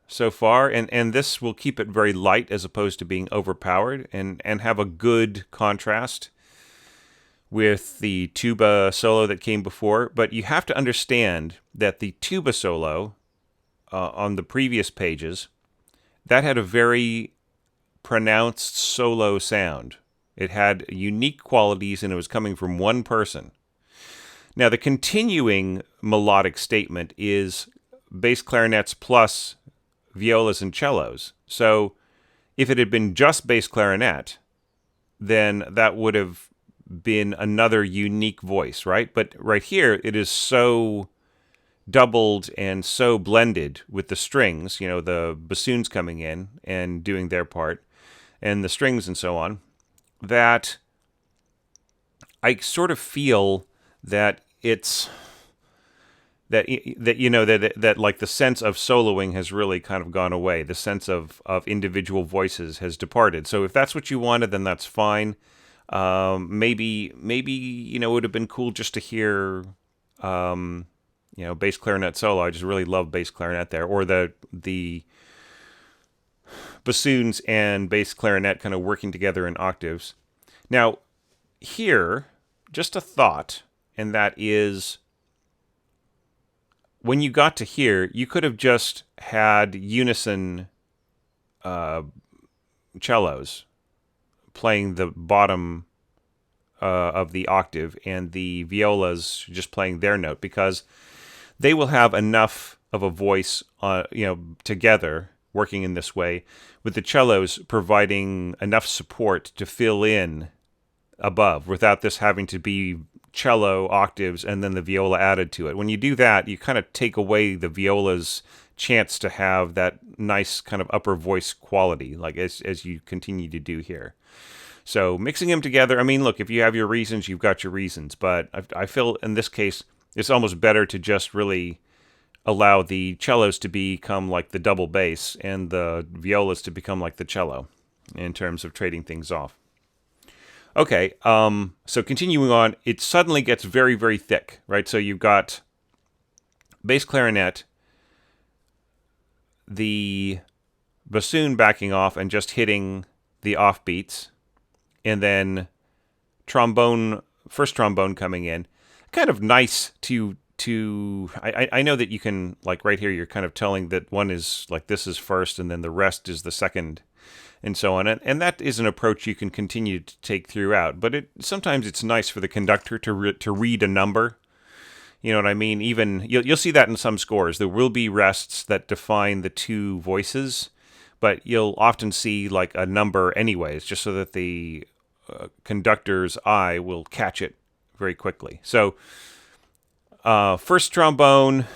so far, and this will keep it very light as opposed to being overpowered, and have a good contrast with the tuba solo that came before. But you have to understand that the tuba solo on the previous pages, that had a very pronounced solo sound. It had unique qualities, and it was coming from one person. Now, the continuing melodic statement is bass clarinets plus violas and cellos. So if it had been just bass clarinet, then that would have been another unique voice, right? But right here, it is so doubled and so blended with the strings, the bassoons coming in and doing their part, and the strings and so on, that I sort of feel that it's that like the sense of soloing has really kind of gone away. The sense of individual voices has departed. So if that's what you wanted, then that's fine. Maybe it would have been cool just to hear bass clarinet solo. I just really love bass clarinet there, or the bassoons and bass clarinet kind of working together in octaves. Now, here, just a thought, and that is, when you got to here, you could have just had unison cellos playing the bottom of the octave, and the violas just playing their note, because they will have enough of a voice, together, working in this way, with the cellos providing enough support to fill in above, without this having to be cello octaves and then the viola added to it. When you do that, you kind of take away the viola's chance to have that nice kind of upper voice quality, like as you continue to do here. So mixing them together, I mean, look, if you have your reasons, you've got your reasons, but I feel in this case, it's almost better to just really allow the cellos to become like the double bass and the violas to become like the cello in terms of trading things off. Okay, so continuing on, it suddenly gets very, very thick, right? So you've got bass clarinet, the bassoon backing off and just hitting the offbeats, and then first trombone coming in. Kind of nice to I know that you can, like right here, you're kind of telling that one is like this is first and then the rest is the second, and so on. And that is an approach you can continue to take throughout. But sometimes it's nice for the conductor to read a number. You know what I mean? Even you'll see that in some scores. There will be rests that define the two voices, but you'll often see like a number anyways, just so that the conductor's eye will catch it very quickly. So first trombone,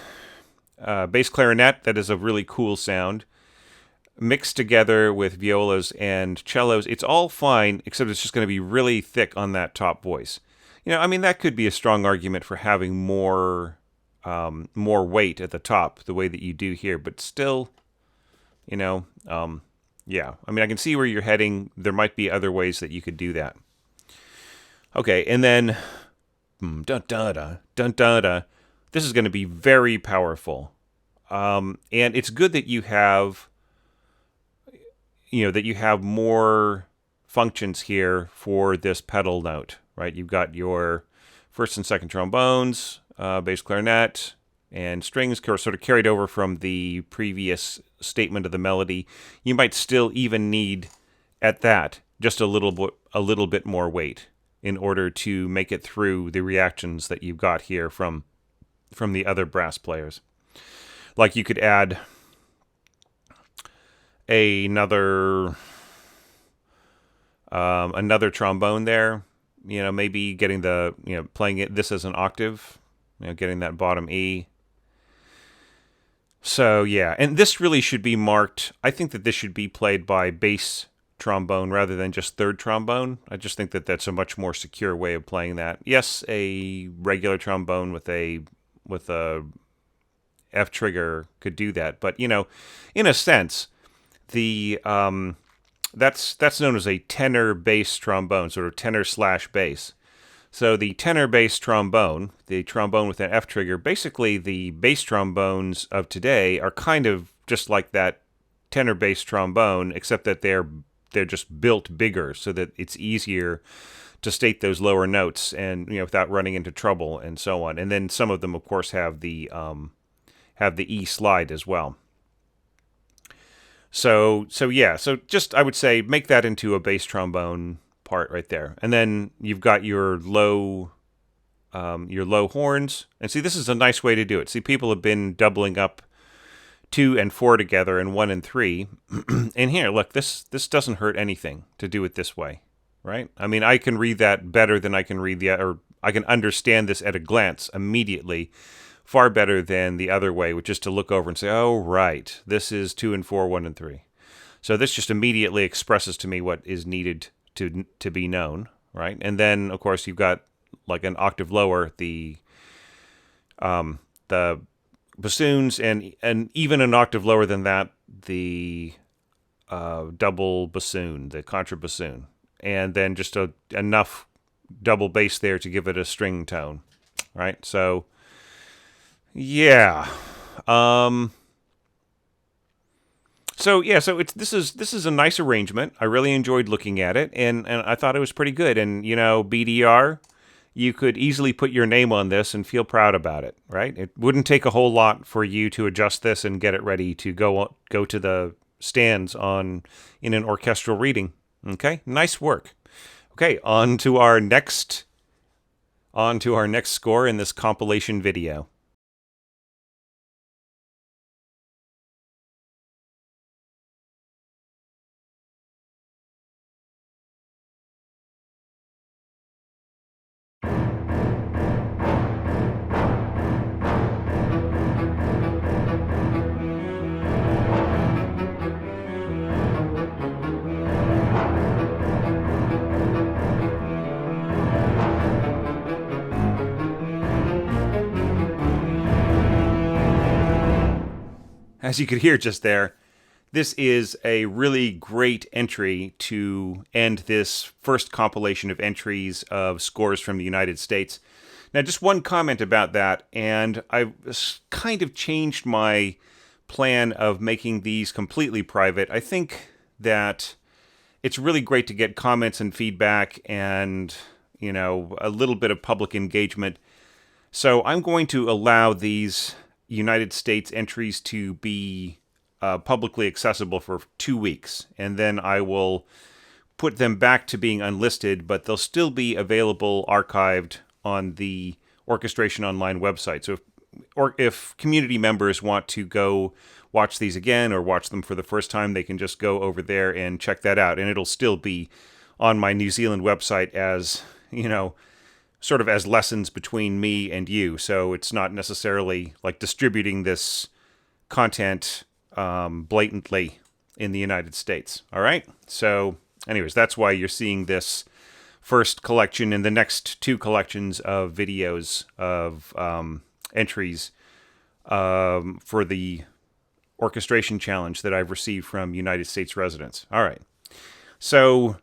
bass clarinet, that is a really cool sound. Mixed together with violas and cellos, it's all fine, except it's just going to be really thick on that top voice. I mean, that could be a strong argument for having more weight at the top, the way that you do here, but still, yeah. I mean, I can see where you're heading. There might be other ways that you could do that. Okay, and then dun-da-da, dun-da-da. This is going to be very powerful. And it's good that you have more functions here for this pedal note, right? You've got your first and second trombones, bass clarinet, and strings sort of carried over from the previous statement of the melody. You might still even need, at that, just a little bit more weight in order to make it through the reactions that you've got here from the other brass players. Like you could add another trombone there, maybe getting playing this as an octave, getting that bottom E. So yeah, and this really should be marked. I think that this should be played by bass trombone rather than just third trombone. I just think that that's a much more secure way of playing that. Yes, a regular trombone with a F trigger could do that, but in a sense, the that's known as a tenor bass trombone, sort of tenor slash bass. So the tenor bass trombone, the trombone with an F trigger, basically the bass trombones of today are kind of just like that tenor bass trombone, except that they're just built bigger so that it's easier to state those lower notes and without running into trouble and so on. And then some of them, of course, have the E slide as well. So just I would say make that into a bass trombone part right there, and then you've got your low horns. And see, this is a nice way to do it. See, people have been doubling up 2 and 4 together and 1 and 3. And here, look, this doesn't hurt anything to do it this way, right? I mean, I can read that better than I can read or I can understand this at a glance immediately, far better than the other way, which is to look over and say, oh, right, this is 2 and 4, 1 and 3. So this just immediately expresses to me what is needed to be known, right? And then, of course, you've got like an octave lower the bassoons, and even an octave lower than that, the double bassoon, the contrabassoon, and then just enough double bass there to give it a string tone, right? So, yeah. So this is a nice arrangement. I really enjoyed looking at it, and I thought it was pretty good. And BDR, you could easily put your name on this and feel proud about it, right? It wouldn't take a whole lot for you to adjust this and get it ready to go to the stands in an orchestral reading. Okay, nice work. Okay, on to our next score in this compilation video. As you could hear just there, this is a really great entry to end this first compilation of entries of scores from the United States. Now, just one comment about that, and I've kind of changed my plan of making these completely private. I think that it's really great to get comments and feedback and, a little bit of public engagement. So I'm going to allow these United States entries to be publicly accessible for 2 weeks, and then I will put them back to being unlisted, but they'll still be available archived on the Orchestration Online website. So if community members want to go watch these again or watch them for the first time, they can just go over there and check that out, and it'll still be on my New Zealand website as, sort of as lessons between me and you. So it's not necessarily like distributing this content blatantly in the United States. All right. So anyways, that's why you're seeing this first collection and the next 2 collections of videos of entries for the orchestration challenge that I've received from United States residents. All right. So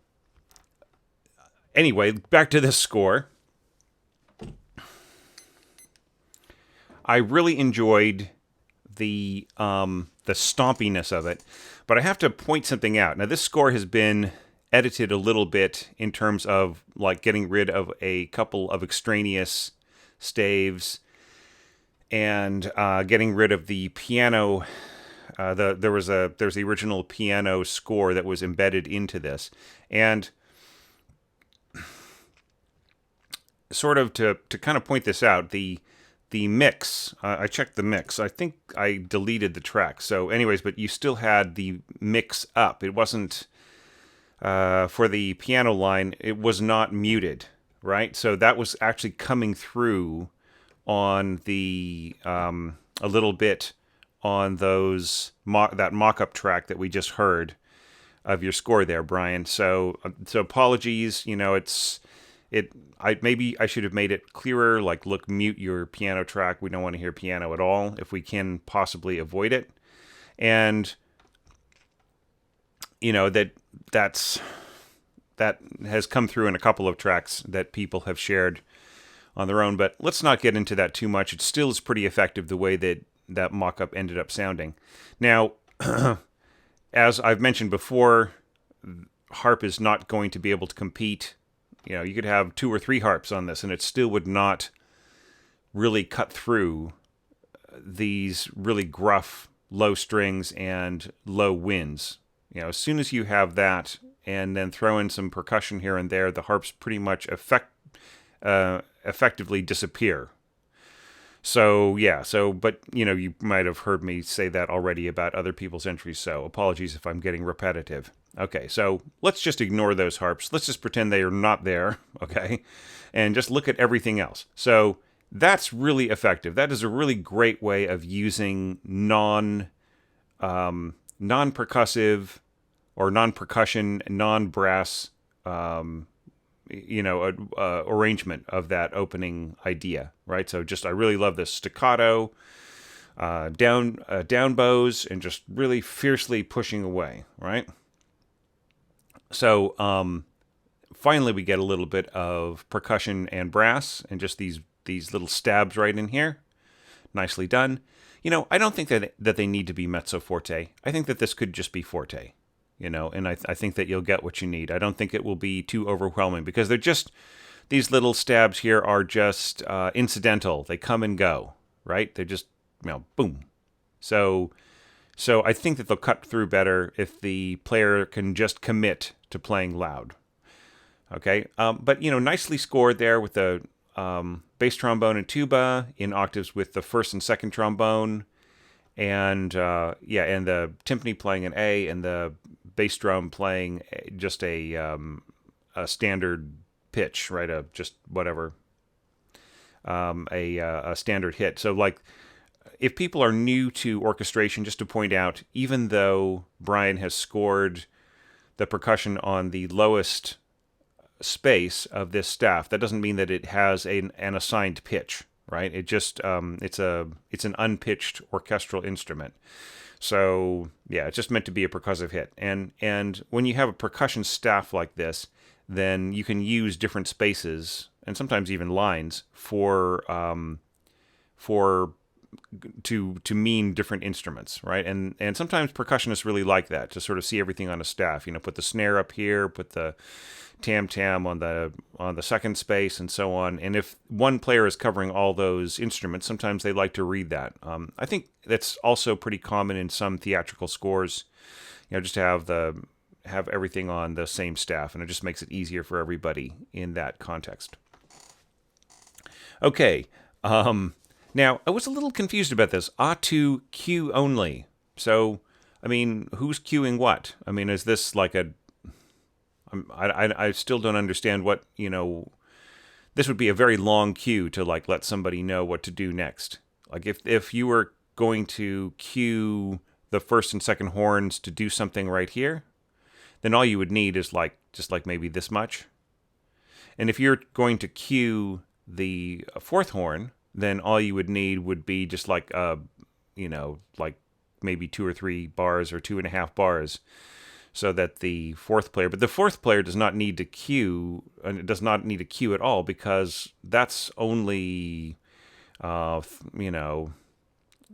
anyway, back to this score. I really enjoyed the stompiness of it, but I have to point something out. Now, this score has been edited a little bit in terms of like getting rid of a couple of extraneous staves and getting rid of the piano. There's the original piano score that was embedded into this, and sort of to kind of point this out, the mix, I checked the mix. I think I deleted the track. So anyways, but you still had the mix up. It wasn't, for the piano line, it was not muted. right? So that was actually coming through on the a little bit on those that mock-up track that we just heard of your score there, Brian. So apologies. Maybe I should have made it clearer. Like, look, mute your piano track. We don't want to hear piano at all if we can possibly avoid it. And that has come through in a couple of tracks that people have shared on their own. But let's not get into that too much. It still is pretty effective the way that mock-up ended up sounding. Now, as I've mentioned before, harp is not going to be able to compete. You could have 2 or 3 harps on this, and it still would not really cut through these really gruff low strings and low winds. As soon as you have that, and then throw in some percussion here and there, the harps pretty much effectively disappear. So, yeah, but, you might have heard me say that already about other people's entries, so apologies if I'm getting repetitive. Okay, so let's just ignore those harps. Let's just pretend they are not there, okay? And just look at everything else. So that's really effective. That is a really great way of using non-percussive or non-percussion, non-brass arrangement of that opening idea, right? So I really love this staccato, down bows, and just really fiercely pushing away, right? So finally we get a little bit of percussion and brass, and just these little stabs right in here. Nicely done. I don't think that they need to be mezzo forte. I think that this could just be forte. And I think that you'll get what you need. I don't think it will be too overwhelming, because these little stabs here are just incidental. They come and go, right? They're just, boom. So I think that they'll cut through better if the player can just commit to playing loud. Okay, but nicely scored there with the bass trombone and tuba in octaves with the first and second trombone, and and the timpani playing an A, and the bass drum playing just a standard pitch, right? Just whatever, a standard hit. So, like, if people are new to orchestration, just to point out, even though Brian has scored the percussion on the lowest space of this staff, that doesn't mean that it has an assigned pitch, right? It just it's an unpitched orchestral instrument. So yeah, it's just meant to be a percussive hit. And when you have a percussion staff like this, then you can use different spaces and sometimes even lines to mean different instruments, right? And sometimes percussionists really like that, to sort of see everything on a staff. Put the snare up here, put the tam on the second space, and so on. And if one player is covering all those instruments, sometimes they like to read that. I think that's also pretty common in some theatrical scores. Just to have everything on the same staff, and it just makes it easier for everybody in that context. Okay. Now, I was a little confused about this. A2 cue only. So, who's cueing what? Is this like I still don't understand what, this would be a very long cue to, like, let somebody know what to do next. Like, if you were going to cue the first and second horns to do something right here, then all you would need is, just maybe this much. And if you're going to cue the fourth horn, then all you would need would be just like maybe 2 or 3 bars or 2.5 bars, so that the fourth player, but the fourth player does not need to cue, and it does not need to cue at all, because that's only, the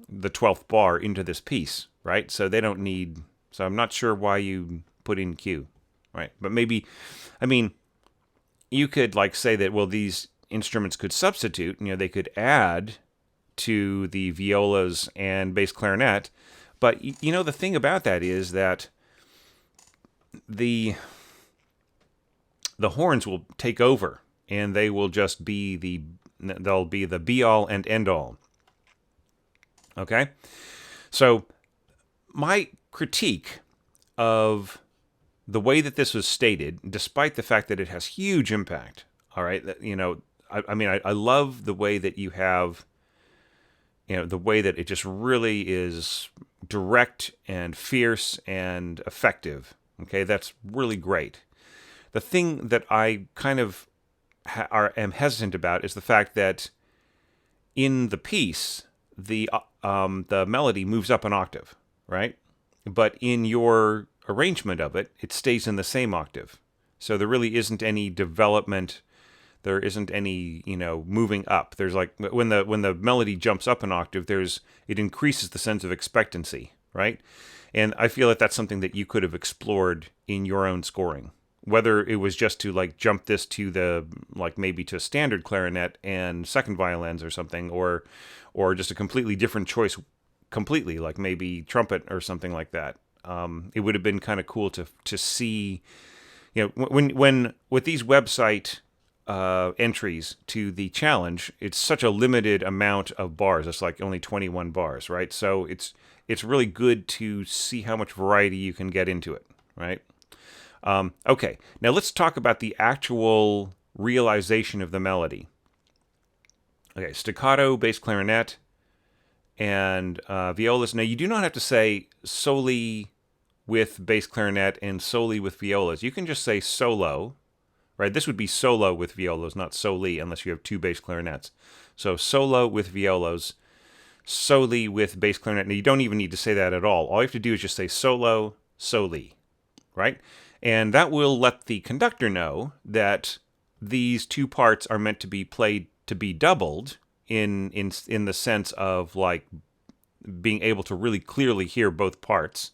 12th bar into this piece, right? So they don't need, so I'm not sure why you put in cue, right? But maybe, you could say that, well, these instruments could substitute, they could add to the violas and bass clarinet, but the thing about that is that the horns will take over, and they will just be they'll be the be all and end all. Okay? So my critique of the way that this was stated, despite the fact that it has huge impact, All right, I mean, I love the way that you have, the way that it just really is direct and fierce and effective. Okay, that's really great. The thing that I kind of am hesitant about is the fact that in the piece, the melody moves up an octave, right? But in your arrangement of it, it stays in the same octave. So there really isn't any development. There isn't any, moving up. There's like when the melody jumps up an octave, it increases the sense of expectancy, right? And I feel that that's something that you could have explored in your own scoring. Whether it was just to like jump this to maybe to standard clarinet and second violins or something, or just a completely different choice, completely like maybe trumpet or something like that. It would have been kind of cool to see, when with these website entries to the challenge, it's such a limited amount of bars. It's like only 21 bars, right? So it's really good to see how much variety you can get into it, right? Okay, now let's talk about the actual realization of the melody. Okay, staccato, bass clarinet, and violas. Now, you do not have to say solely with bass clarinet and solely with violas. You can just say solo, right? This would be solo with violas, not solely, unless you have two bass clarinets. So solo with violas, solely with bass clarinet. Now, you don't even need to say that at all. All you have to do is just say solo, soli, right? And that will let the conductor know that these two parts are meant to be played to be doubled in the sense of like being able to really clearly hear both parts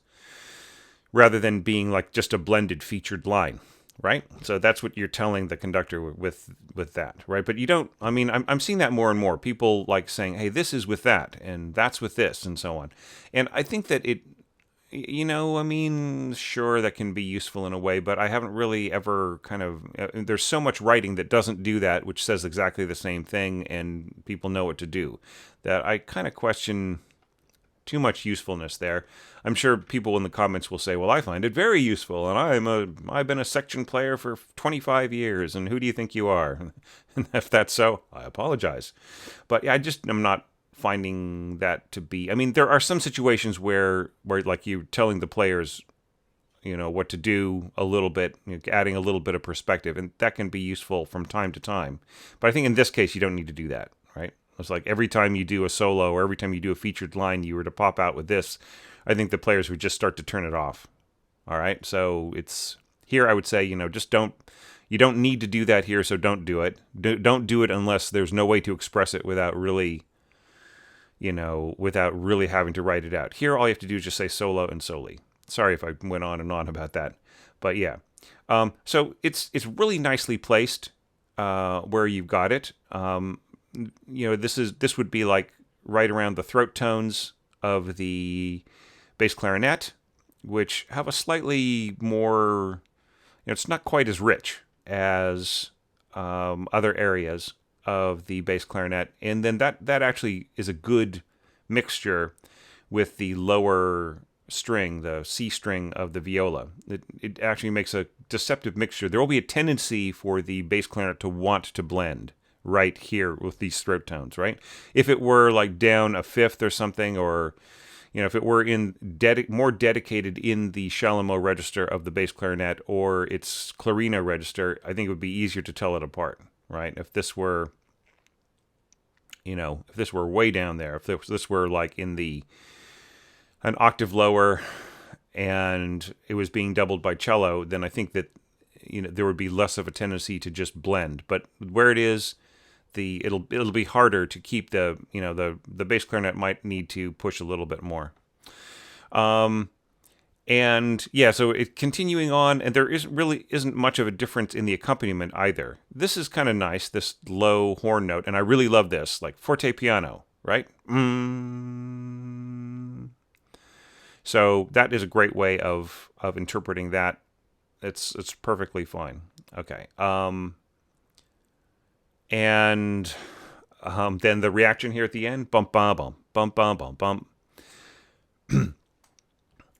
rather than being like just a blended featured line, right? So that's what you're telling the conductor with that, right? But you don't, I mean, I'm seeing that more and more. People like saying, hey, this is with that, and that's with this, and so on. And I think that I mean, sure, that can be useful in a way, but I haven't really ever there's so much writing that doesn't do that, which says exactly the same thing, and people know what to do, that I kind of question too much usefulness there. I'm sure people in the comments will say, well, I find it very useful, and I've been a section player for 25 years, and who do you think you are? And if that's so, I apologize. But yeah, I'm not finding that to be, I mean, there are some situations where like you're telling the players, what to do a little bit, adding a little bit of perspective, and that can be useful from time to time. But I think in this case, you don't need to do that, right? It's like every time you do a solo or every time you do a featured line, you were to pop out with this, I think the players would just start to turn it off. All right. So it's here, I would say, you don't need to do that here. So don't do it. Don't do it unless there's no way to express it without really having to write it out. Here, all you have to do is just say solo and soli. Sorry if I went on and on about that. But yeah. So it's really nicely placed where you've got it. This would be like right around the throat tones of the bass clarinet, which have a slightly more, it's not quite as rich as other areas of the bass clarinet, and then that actually is a good mixture with the lower string, the C string of the viola. It actually makes a deceptive mixture. There will be a tendency for the bass clarinet to want to blend right here with these throat tones, right? If it were like down a fifth or something, or if it were more dedicated in the chalumeau register of the bass clarinet or its clarino register, I think it would be easier to tell it apart. Right? If this were, way down there, if this were like in an octave lower and it was being doubled by cello, then I think that, there would be less of a tendency to just blend. But where it is, it'll be harder to keep the bass clarinet might need to push a little bit more. And yeah, so it continuing on, and there isn't much of a difference in the accompaniment either. This is kind of nice, this low horn note, and I really love this, like forte piano, right? So that is a great way of interpreting that. It's perfectly fine. Okay. And then the reaction here at the end, bump, bum, bum, bump, bum, bum, bump.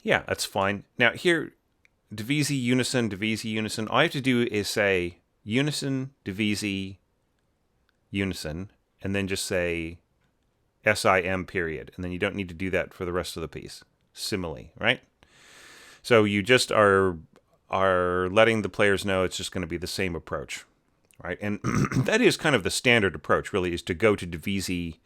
Yeah, that's fine. Now here, divisi unison. All I have to do is say unison, divisi, unison, and then just say SIM period. And then you don't need to do that for the rest of the piece. Simile, right? So you just are letting the players know it's just going to be the same approach, right? And that is kind of the standard approach, really, is to go to divisi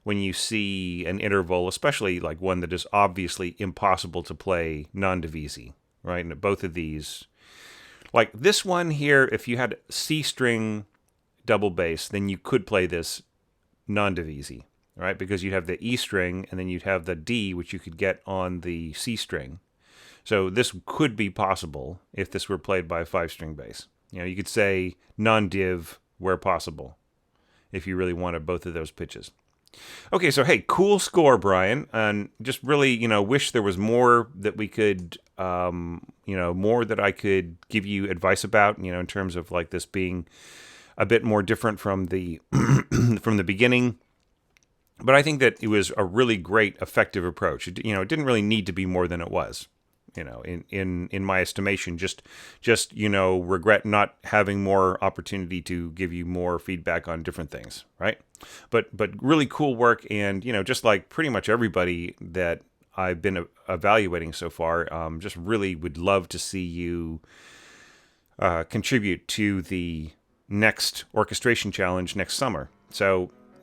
when you see an interval, especially like one that is obviously impossible to play non-divisi, right? And both of these, like this one here, if you had C string double bass, then you could play this non-divisi, right? Because you'd have the E string and then you'd have the D, which you could get on the C string. So this could be possible if this were played by a 5-string bass. You know, you could say non-div where possible if you really wanted both of those pitches. Okay, so hey, cool score, Brian, and just really, wish there was more that we could, more that I could give you advice about, in terms of like this being a bit more different from the from the beginning. But I think that it was a really great, effective approach. It didn't really need to be more than it was. In my estimation, just regret not having more opportunity to give you more feedback on different things, right? But really cool work, and just like pretty much everybody that I've been evaluating so far, just really would love to see you contribute to the next orchestration challenge next summer.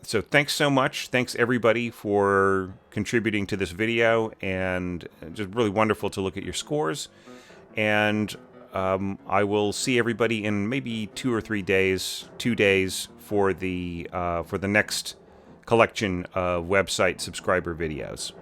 So thanks so much. Thanks everybody for contributing to this video, and just really wonderful to look at your scores. And I will see everybody in maybe 2 days for the next collection of website subscriber videos.